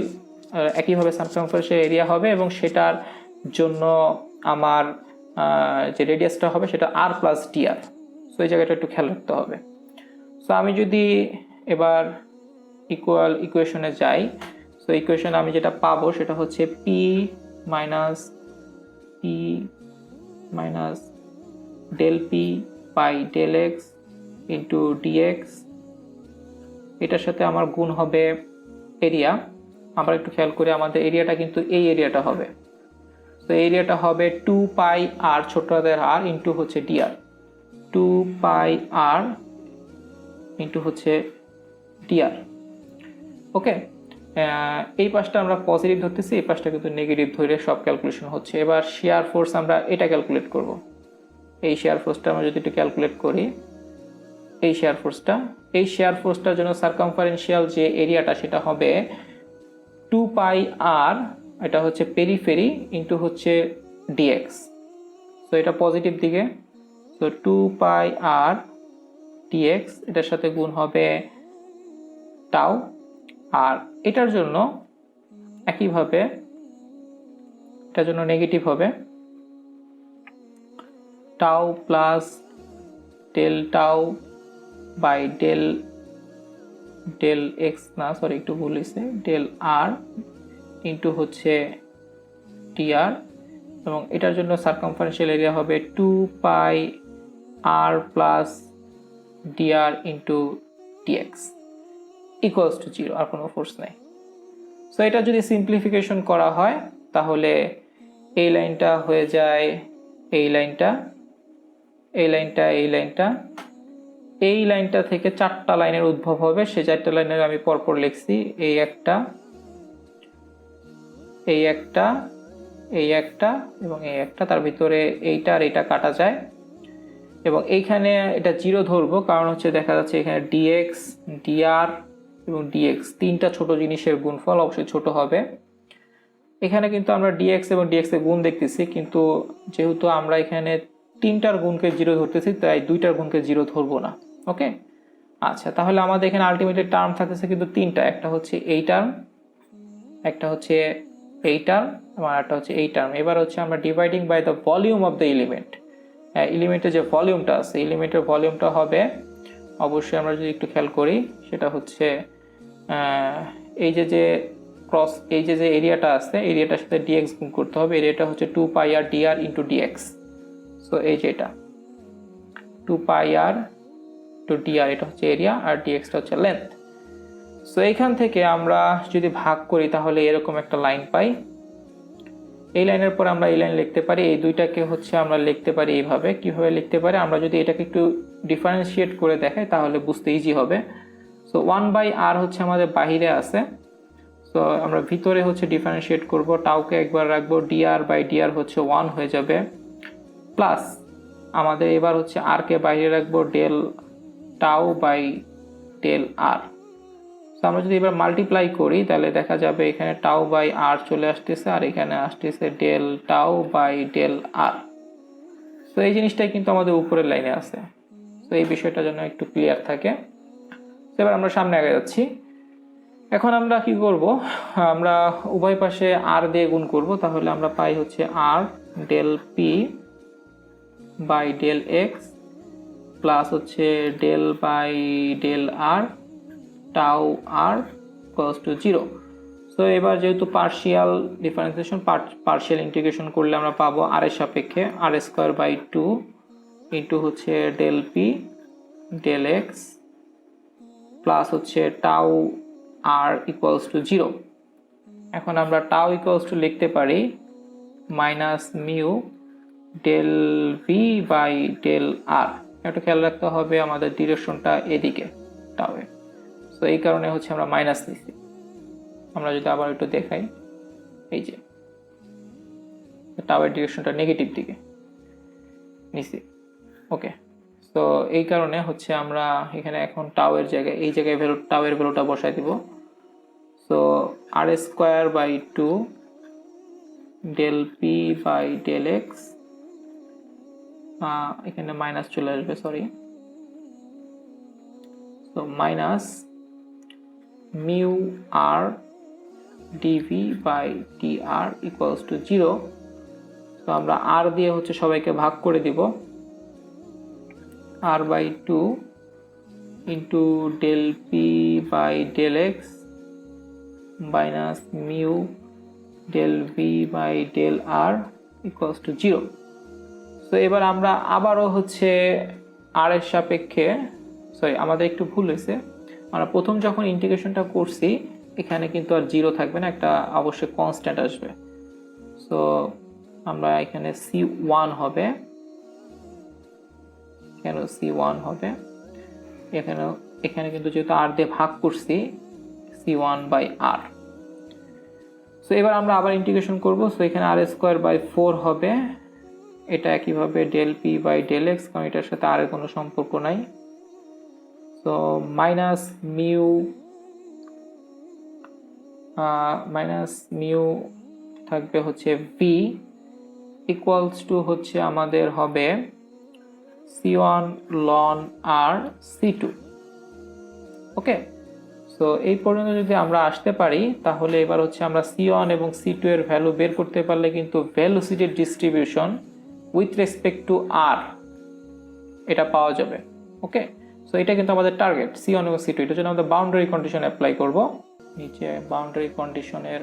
একইভাবে সার্কামফারেন্সিয়াল এরিয়া হবে, এবং সেটার জন্য আমার যে রেডিয়াসটা হবে সেটা আর প্লাস ডিআর। সো এই জায়গাটা একটু খেয়াল রাখতে হবে। সো আমি যদি এবার ইকুয়েশনে যাই, সো ইকুয়েশনে আমি যেটা পাবো সেটা হচ্ছে P minus del P by del x into dx, এটার সাথে আমার গুণ হবে এরিয়া। আমরা একটু খেয়াল করি আমাদের এরিয়াটা কিন্তু এই এরিয়াটা হবে। তো এরিয়াটা হবে 2 পাই আর ছোট হাতের আর ইন্টু হচ্ছে ডিআর, 2 পাই আর ইন্টু হচ্ছে ডিআর। ওকে, এই পাশটা আমরা পজিটিভ ধরতেছি, এই পাশটা কিন্তু নেগেটিভ ধরে সব ক্যালকুলেশন হচ্ছে। এবার শেয়ার ফোর্স আমরা এটা ক্যালকুলেট করব। এই শেয়ার ফোর্সটা আমরা যদি একটু ক্যালকুলেট করি, এই শেয়ার ফোর্সটার জন্য সার্কামফারেন্সিয়াল যে এরিয়াটা সেটা হবে 2 পাই আর, এটা হচ্ছে পেরিফেরি ইন্টু হচ্ছে ডিএক্স। সো এটা পজিটিভ দিকে, সো 2 পাই আর ডিএক্স, এটার সাথে গুণ হবে টাউ। আর এটার জন্য একইভাবে এটার জন্য নেগেটিভ হবে tau plus del tau by del X, না সরি একটু ভুল হয়েছে, ডেল আর ইন্টু হচ্ছে ডিআর, এবং এটার জন্য সার্কামফারেন্সিয়াল এরিয়া হবে 2 pi R plus D R into D X equals to 0, আর কোনো ফোর্স নাই। সো এটা যদি সিম্পলিফিকেশন করা হয় তাহলে এই লাইনটা হয়ে যায় এই লাইনটা থেকে 4টা লাইনের উদ্ভব হবে। সেই 4টা লাইনের আমি পরপর লিখছি, এই একটা এবং এই একটা, তার ভিতরে এইটা আর এইটা কাটা যায়, এবং এইখানে এটা 0 ধরবো কারণ হচ্ছে দেখা যাচ্ছে এখানে ডিএক্স, ডিআর এবং ডিএক্স তিনটা ছোট জিনিসের গুণফল, অবশ্যই ছোট হবে। এখানে কিন্তু আমরা ডিএক্স এবং ডিএক্স এর গুণ দেখতেছি, কিন্তু যেহেতু আমরা এখানে তিনটার গুণকে 0 ধরতেছি তাই দুইটার গুণকে 0 ধরবো না। ওকে, আচ্ছা, তাহলে আমাদের এখানে আলটিমেটলি টার্ম থাকতেছে কিন্তু তিনটা, একটা হচ্ছে এই টার্ম, একটা হচ্ছে এই টার্ম, এবং একটা হচ্ছে এই টার্ম। এবার হচ্ছে আমরা dividing by the volume of the এলিমেন্টের যে ভলিউমটা আছে, এলিমেন্টের ভলিউমটা হবে অবশ্যই আমরা যদি একটু খেয়াল করি সেটা হচ্ছে এই যে এরিয়াটা আছে এরিয়াটার সাথে ডিএক্স গুণ করতে হবে। এরিয়াটা হচ্ছে 2 পাই আর ডিআর ইন্টু ডিএক্স। সো এই যে এটা 2 পাই আর টু ডিআর, এটা হচ্ছে এরিয়া, আর ডিএক্সটা হচ্ছে লেন্থ। সো এইখান থেকে আমরা যদি ভাগ করি তাহলে এরকম একটা লাইন পাই। এই লাইনের পর আমরা এই লাইন লিখতে পারি, এই দুইটাকে হচ্ছে আমরা লিখতে পারি এইভাবে। কিভাবে লিখতে পারি, আমরা যদি এটাকে একটু ডিফারেন্সিয়েট করে দেখাই তাহলে বুঝতে ইজি হবে। সো 1 বাই আর হচ্ছে আমাদের বাহিরে আছে, সো আমরা ভিতরে হচ্ছে ডিফারেন্সিয়েট করব, টাউকে একবার রাখবো, ডিআর বাই ডিআর হচ্ছে 1 হয়ে যাবে, প্লাস আমাদের এবার হচ্ছে আর কে বাইরে রাখবো, ডেল টাউ বাই ডেল আর। তো আমরা যদি এবার মাল্টিপ্লাই করি তাহলে দেখা যাবে এখানে টাউ বাই আর চলে আসতেছে, আর এখানে আসতেছে ডেল টাউ বাই ডেল আর। তো এই জিনিসটাই কিন্তু আমাদের উপরের লাইনে আছে। তো এই বিষয়টা যেন একটু ক্লিয়ার থাকে। এবার আমরা সামনে আগে যাচ্ছি। এখন আমরা কি করব, আমরা উভয় পাশে আর দিয়ে গুণ করব, তাহলে আমরা পাই হচ্ছে R del P by del X plus হচ্ছে del by del R tau R equals to 0। So এবার যেহেতু পার্শিয়াল ডিফারেন্সিয়েশন, পার্শিয়াল ইন্টিগ্রেশন করলে আমরা পাবো আর এর সাপেক্ষে আর স্কোয়ার বাই 2 ইন্টু হচ্ছে del P del X plus হচ্ছে টাউ আর ইকুয়ালস টু 0। এখন আমরা টাউ ইকুয়ালস টু লিখতে পারি minus mu del V by del R. একটু খেয়াল রাখতে হবে আমাদের ডিরেকশনটা এদিকে টাউয়ে, তো এই কারণে হচ্ছে আমরা মাইনাস নিচ্ছি। আমরা যদি আবার একটু দেখাই, এই যে টাওয়ার ডিরেকশনটা নেগেটিভ দিকে নিছি। ওকে, তো এই কারণে হচ্ছে আমরা এখানে এখন টাওয়ার জায়গায় এই জায়গায় টাওয়ার ভ্যালুটা বসাই দিব। So r square by 2 del P by del x, এখানে মাইনাস চলে আসবে, sorry. So minus mu r dv by d r equals to 0। তো আমরা আর দিয়ে হচ্ছে সবাইকে ভাগ করে দিব, R by 2 into del P by del X minus mu del V by del R equals to 0। তো এবার আমরা আবারও হচ্ছে আর এর সাপেক্ষে, সরি আমাদের একটু ভুল হয়েছে, আমরা প্রথম যখন ইন্টিগ্রেশনটা করছি এখানে কিন্তু আর 0 থাকবে না, একটা অবশ্যই কনস্ট্যান্ট আসবে। সো আমরা এখানে C1 হবে, কেন C1 হবে এখানে কিন্তু যেহেতু আর দিয়ে ভাগ করছি C1 বাই আর। সো এবার আমরা আবার ইন্টিগ্রেশন করব। সো এখানে আর স্কোয়ার বাই 4 হবে, এটা একইভাবে del P by del x, কারণ এটার সাথে আর কোনো সম্পর্ক নাই। সো মাইনাস মিউ থাকবে হচ্ছে ভি ইকুয়ালস টু হচ্ছে আমাদের হবে C1 লন আর C2। ওকে, সো এই পর্যন্ত যদি আমরা আসতে পারি তাহলে এবার হচ্ছে আমরা C1 এবং C2 এর ভ্যালু বের করতে পারলে কিন্তু ভেলোসিটির ডিস্ট্রিবিউশন উইথ রেসপেক্ট টু আর এটা পাওয়া যাবে। ওকে, সো এটা কিন্তু আমাদের টার্গেট C1 এবং C2। এটার জন্য আমাদের বাউন্ডারি কন্ডিশন অ্যাপ্লাই করব। নিচে বাউন্ডারি কন্ডিশনের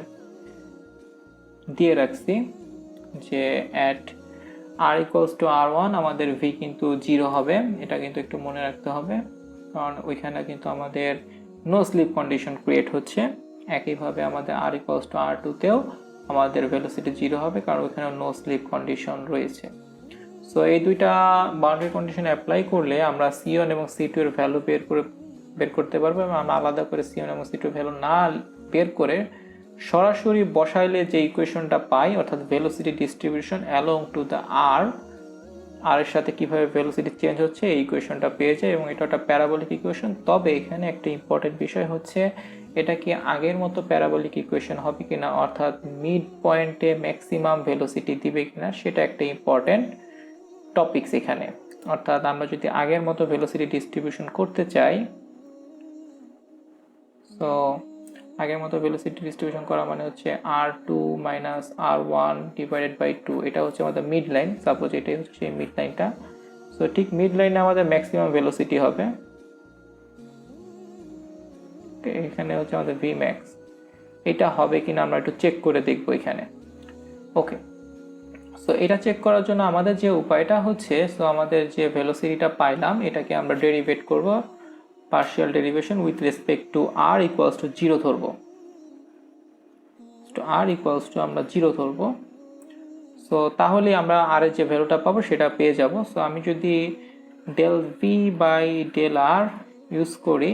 দিয়ে রাখছি যে at R equals two R1 আমাদের ভি কিন্তু 0 হবে, এটা কিন্তু একটু মনে রাখতে হবে, কারণ ওইখানে কিন্তু আমাদের নো স্লিপ কন্ডিশন ক্রিয়েট হচ্ছে। একইভাবে আমাদের আর ইকুয়ালস টু R2 তেও আমাদের ভেলোসিটি 0 হবে, কারণ ওইখানে নো স্লিপ কন্ডিশন রয়েছে। সো এই দুইটা বাউন্ডারি কন্ডিশন অ্যাপ্লাই করলে আমরা C1 এবং C2 এর ভ্যালু বের করতে পারবো, এবং আমরা আলাদা করে C1 এবং C2 ভ্যালু না বের করে সরাসরি বসাইলে যে ইকুয়েশনটা পাই, অর্থাৎ velocity distribution along to the R এর সাথে কিভাবে ভেলোসিটি চেঞ্জ হচ্ছে এই ইকুয়েশনটা পেয়ে যায়, এবং এটা একটা প্যারাবোলিক ইকুয়েশন। তবে এখানে একটা ইম্পর্টেন্ট বিষয় হচ্ছে এটা কি আগের মতো প্যারাবোলিক ইকুয়েশন হবে কিনা, অর্থাৎ মিড পয়েন্টে ম্যাক্সিমাম ভেলোসিটি দিবে কিনা, সেটা একটা ইম্পর্টেন্ট টপিকস এখানে। অর্থাৎ আমরা যদি আগের মতো ভেলোসিটি ডিস্ট্রিবিউশন করতে চাই, সো আগের মতো ভেলোসিটি ডিস্ট্রিবিউশন করা মানে হচ্ছে R2 minus R1 divided by 2, এটা হচ্ছে আমাদের মিড লাইন। সাপোজ এটাই হচ্ছে সেই মিড লাইনটা। সো ঠিক মিড লাইনে আমাদের ম্যাক্সিমাম ভেলোসিটি হবে, এখানে হচ্ছে আমাদের ভি ম্যাক্স। এটা হবে কিনা আমরা একটু চেক করে দেখবো এখানে। ওকে, সো এটা চেক করার জন্য আমাদের যে উপায়টা হচ্ছে, সো আমাদের যে ভেলোসিটিটা পাইলাম এটাকে আমরা ডেরিভেট করব, partial derivation with respect to r equals to 0 ধরবো। তো আর ইকুয়ালস টু আমরা 0 ধরবো। সো তাহলে আমরা আর এর যে ভ্যালুটা পাবো সেটা পেয়ে যাব। সো আমি যদি del V by del r use করি,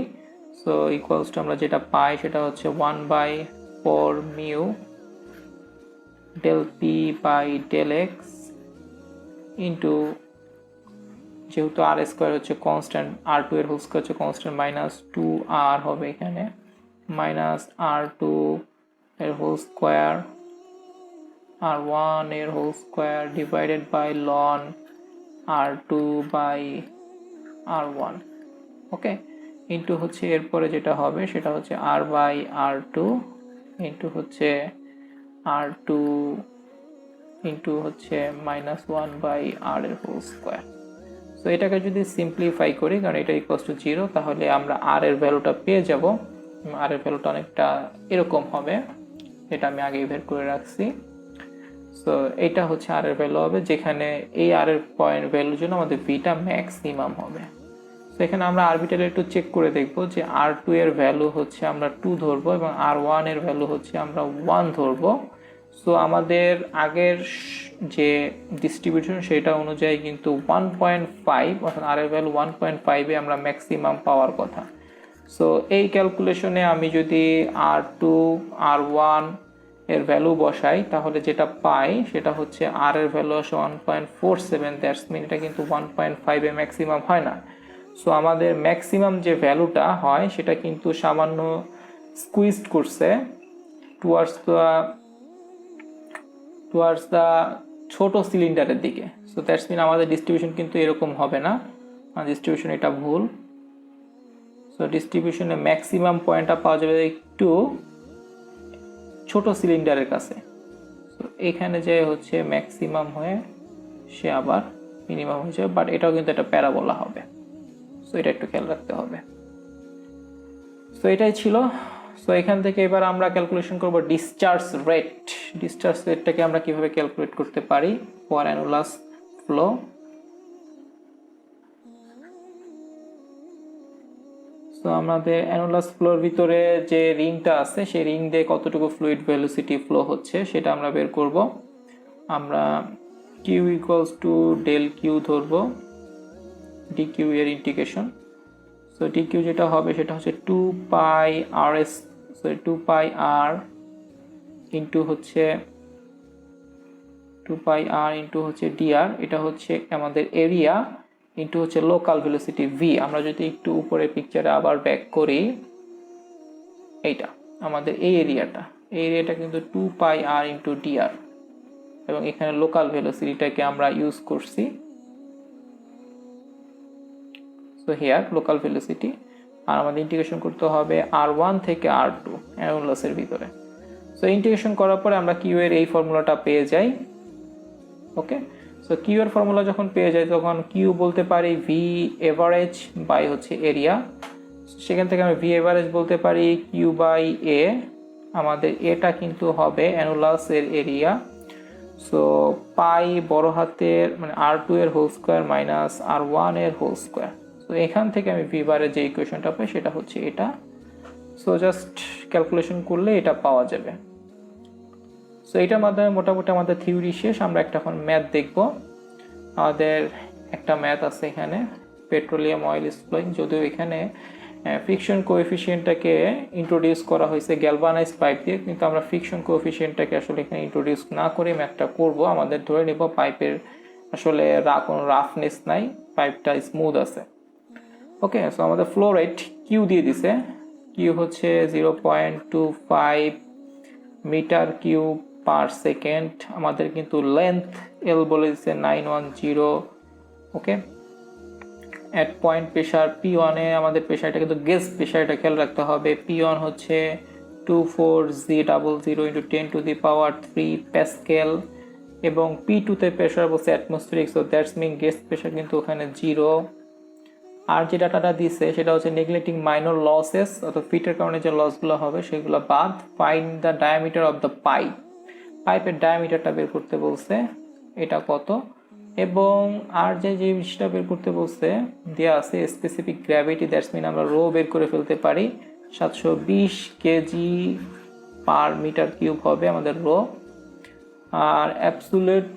সো ইকুয়ালস টু আমরা যেটা পাই সেটা হচ্ছে 1/4 mu del P by del x into, যেহেতু আর স্কোয়ার হচ্ছে কনস্ট্যান্ট, R2 এর হোল স্কোয়ার হচ্ছে কনস্ট্যান্ট, মাইনাস 2R হবে এখানে, মাইনাস R2 এর হোল স্কোয়ার R1 এর whole square divided by ln R2 by R1। Okay, into হচ্ছে এরপরে যেটা হবে সেটা হচ্ছে R বাই R2 ইন্টু হচ্ছে R2 ইন্টু হচ্ছে মাইনাস 1 বাই R এর হোল স্কোয়ার। তো এটাকে যদি সিম্পলিফাই করি, কারণ এটা ইকুয়ালস টু 0, তাহলে আমরা আর এর ভ্যালুটা পেয়ে যাব। আর এর ভ্যালুটা অনেকটা এরকম হবে, এটা আমি আগেই বের করে রাখছি। সো এটা হচ্ছে আর এর ভ্যালু হবে, যেখানে এই আর এর পয়েন্ট ভ্যালুর জন্য আমাদের ভিটা ম্যাক্সিমাম হবে। তো এখানে আমরা আরবিটারে একটু চেক করে দেখব যে R2 এর ভ্যালু হচ্ছে আমরা 2 ধরবো এবং R1 এর ভ্যালু হচ্ছে আমরা 1 ধরবো। সো আমাদের আগের যে ডিস্ট্রিবিউশন সেটা অনুযায়ী কিন্তু 1.5 অর্থাৎ আর এর ভ্যালু 1.5 এ আমরা ম্যাক্সিমাম পাওয়ার কথা। সো এই ক্যালকুলেশনে আমি যদি R2 R1 এর ভ্যালু বসাই তাহলে যেটা পাই সেটা হচ্ছে আর এর ভ্যালু আসে 1.47, দ্যাটস মিন এটা কিন্তু 1.5 এ ম্যাক্সিমাম হয় না। সো আমাদের ম্যাক্সিমাম যে ভ্যালুটা হয় সেটা কিন্তু সামান্য স্কুইজড করছে টুয়ার্ডস দ্য ছোট সিলিন্ডারের দিকে। সো দ্যাটস মিন আমাদের ডিস্ট্রিবিউশন কিন্তু এরকম হবে না, ডিস্ট্রিবিউশন এটা ভুল। সো ডিস্ট্রিবিউশনে ম্যাক্সিমাম পয়েন্টটা পাওয়া যাবে একটু ছোট সিলিন্ডারের কাছে। সো এখানে যে হচ্ছে ম্যাক্সিমাম হয়ে সে আবার মিনিমাম হয়ে যাবে, বাট এটাও কিন্তু একটা প্যারাবোলা হবে। সো এটা একটু খেয়াল রাখতে হবে। সো এটাই ছিল। সো এখান থেকে এবার আমরা ক্যালকুলেশন করব ডিসচার্জ রেট। ডিসচার্জ রেটটাকে আমরা কিভাবে ক্যালকুলেট করতে পারি ফর অ্যানুলাস ফ্লো। সো আমাদের অ্যানুলাস ফ্লোর ভিতরে যে রিংটা আছে সেই রিং দিয়ে কতটুকু ফ্লুইড ভেলোসিটি ফ্লো হচ্ছে সেটা আমরা বের করব। আমরা Q equals to del Q ধরবো, ডি কিউ এর ইন্টিগ্রেশন। সো ডি কিউ যেটা হবে সেটা হচ্ছে 2 pi r S, sorry 2 pi r into হচ্ছে 2 পাই আর ইন্টু হচ্ছে ডিআর, এটা হচ্ছে আমাদের এরিয়া ইন্টু হচ্ছে লোকাল ভেলোসিটি ভি। আমরা যদি একটু উপরে পিকচারে আবার ব্যাক করি, এইটা আমাদের এই এরিয়াটা কিন্তু 2 পাই আর ইন্টু ডিআর, এবং এখানে লোকাল ভেলোসিটিটাকে আমরা ইউজ করছি। সো হিয়ার লোকাল ভেলোসিটি, আর আমাদের ইন্টিগ্রেশন করতে হবে R1 থেকে R2 অ্যানুলাসের ভিতরে। সো ইন্টিগ্রেশন করার পরে আমরা কিউ এর এই ফর্মুলাটা পেয়ে যাই। ওকে, সো কিউ এর ফর্মুলা যখন পেয়ে যাই তখন কিউ বলতে পারি ভি এভারেজ বাই হচ্ছে এরিয়া। সেখান থেকে আমি ভি এভারেজ বলতে পারি কিউ বাই এ। আমাদের এটা কিন্তু হবে অ্যানুলাসের এরিয়া। সো পাই বড় হাতের মানে R2 এর হোল স্কোয়ার মাইনাস R1 এর হোল স্কোয়ার। তো এখান থেকে আমি ভি বারের যে ইকুয়েশনটা পাই সেটা হচ্ছে এটা। সো জাস্ট ক্যালকুলেশন করলে এটা পাওয়া যাবে। সো এটার মাধ্যমে মোটামুটি আমাদের থিওরি শেষ। আমরা একটা এখন ম্যাথ দেখব। আমাদের একটা ম্যাথ আছে এখানে, পেট্রোলিয়াম অয়েল ইজ ফ্লোয়িং। যদিও এখানে ফ্রিকশন কোএফিসিয়েন্টটাকে ইন্ট্রোডিউস করা হয়েছে গ্যালভানাইজ পাইপ দিয়ে, কিন্তু আমরা ফ্রিকশন কোএফিসিয়েন্টটাকে আসলে এখানে ইন্ট্রোডিউস না করে ম্যাথটা করব। আমাদের ধরে নেব পাইপের আসলে কোনো রাফনেস নাই, পাইপটা স্মুথ আছে। ওকে, সো আমাদের ফ্লো রেট কিউ দিয়ে দিছে, কিউ হচ্ছে 0.25 মিটার কিউব পার সেকেন্ড। আমাদের কিন্তু লেন্থ এল বলে দিচ্ছে 910। ওকে, অ্যাট পয়েন্ট প্রেশার P1 এ আমাদের প্রেশারটা কিন্তু গেজ প্রেশার, এটা খেয়াল রাখতে হবে। P1 হচ্ছে 24G00 × 10⁻³ প্যাসকেল, এবং P2 তে প্রেশার বলছে atmospheric, so that's mean gauge pressure কিন্তু ওখানে 0। আর যে ডাটাটা দিচ্ছে সেটা হচ্ছে নেগলেক্টিং মাইনর লসেস, অর্থাৎ ফিটের কারণে যে লসগুলো হবে সেগুলো বাদ। Find the diameter of the pipe, পাইপের ডায়ামিটারটা বের করতে বলছে এটা কত, এবং আর যে জিনিসটা বের করতে বলছে দেওয়া আছে স্পেসিফিক গ্র্যাভিটি, দ্যাটস মিন আমরা রো বের করে ফেলতে পারি। 720 কেজি পার মিটার কিউব হবে আমাদের রো। আর অ্যাবসোলিউট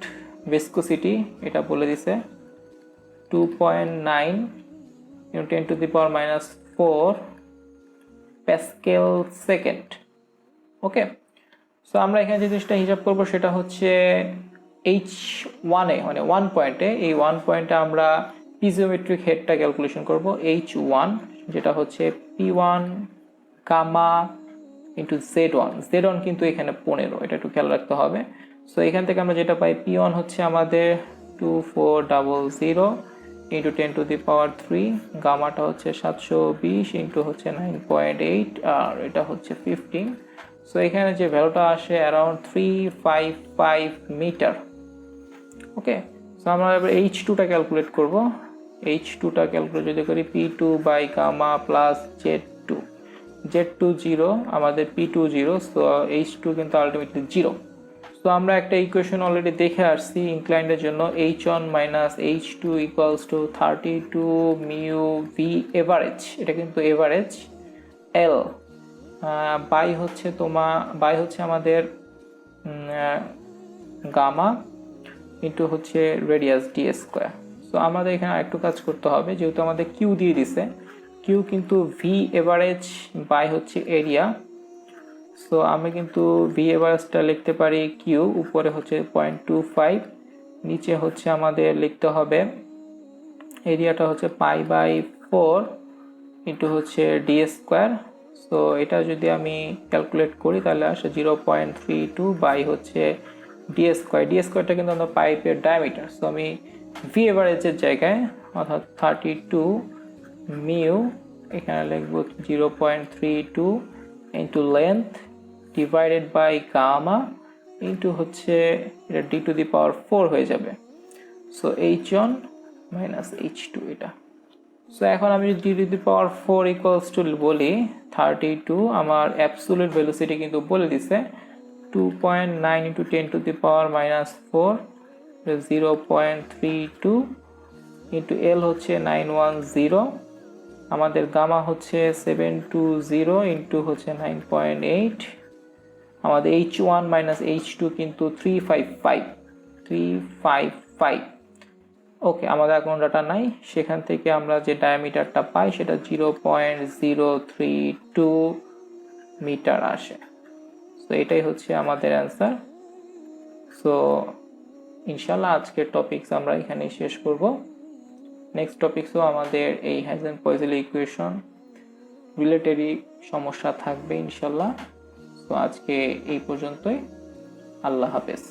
ভিসকোসিটি এটা বলে দিছে 2.9 × 10⁻⁻⁴ প্যাসকেল সেকেন্ড। ওকে, সো আমরা এখানে যে জিনিসটা হিসাব করবো সেটা হচ্ছে H1 এ, মানে 1 পয়েন্টে, এই 1 পয়েন্টে আমরা পিজিওমেট্রিক হেডটা ক্যালকুলেশন করব H1, যেটা হচ্ছে P1 gamma into Z1। Z1 কিন্তু এখানে 15, এটা একটু খেয়াল রাখতে হবে। সো এখান থেকে আমরা যেটা পাই P1 হচ্ছে আমাদের 2400 ইন্টু 10⁻³ গামাটা হচ্ছে 720 ইন্টু হচ্ছে 9.8, আর এটা হচ্ছে 15। সো এখানে যে ভ্যালুটা আসে অ্যারাউন্ড 355 মিটার। ওকে, সো আমরা এবার H2টা ক্যালকুলেট করব। H2টা ক্যালকুলেট যদি করি P2 by gamma plus Z2, Z2 0, আমাদের P2 0, সো H2 কিন্তু আলটিমেটলি 0। সো আমরা একটা ইকুয়েশন অলরেডি দেখে আসছি ইনক্লাইন্ডের জন্য h1 minus h2 equals to 32 mu V average, এটা কিন্তু এভারেজ, এল বাই হচ্ছে আমাদের গামা ইন্টু হচ্ছে রেডিয়াস ডি স্কোয়ার। সো আমাদের এখানে আরেকটু কাজ করতে হবে, যেহেতু আমাদের কিউ দিয়ে দিছে, কিউ কিন্তু ভি এভারেজ বাই হচ্ছে এরিয়া। সো আমি কিন্তু ভি এভারেজটা লিখতে পারি কিউ, উপরে হচ্ছে 0.25, নিচে হচ্ছে আমাদের লিখতে হবে এরিয়াটা হচ্ছে পাই বাই 4 ইন্টু হচ্ছে ডি স্কোয়ার। সো এটা যদি আমি ক্যালকুলেট করি তাহলে আসে 0.32 বাই হচ্ছে ডি স্কোয়ার। ডি স্কোয়ারটা কিন্তু আমাদের পাইপের ডায়ামিটার। সো আমি ভি এভারেজের জায়গায় অর্থাৎ 32 মিউ এখানে লিখবো 0.32 into length divided by gamma into হচ্ছে এটা ডি টু দি পাওয়ার 4 হয়ে যাবে। সো h1 মাইনাস h2 এটা। সো এখন আমি যদি D to the power 4 equals to বলি 32, আমার অ্যাবসোলিউট ভেলোসিটি কিন্তু বলে দিছে 2.9 into 10 to the power minus 4, 0.32 into L হচ্ছে 910, আমাদের গামা হচ্ছে 720 ইন্টু হচ্ছে 9.8, আমাদের h1 মাইনাস h2 কিন্তু 355। ওকে, আমাদের আর কোনো ডাটা নাই, সেখান থেকে আমরা যে ডায়ামিটারটা পাই সেটা 0.032 মিটার আসে। সো এটাই হচ্ছে আমাদের অ্যান্সার। সো ইনশাল্লাহ আজকের টপিকস আমরা এখানে শেষ করব। নেক্সট টপিকসও আমাদের এই হাইজেনপয়েজেল ইকুয়েশন রিলেটেডই সমস্যা থাকবে ইনশাল্লাহ। তো আজকে এই পর্যন্তই, আল্লাহ হাফেজ।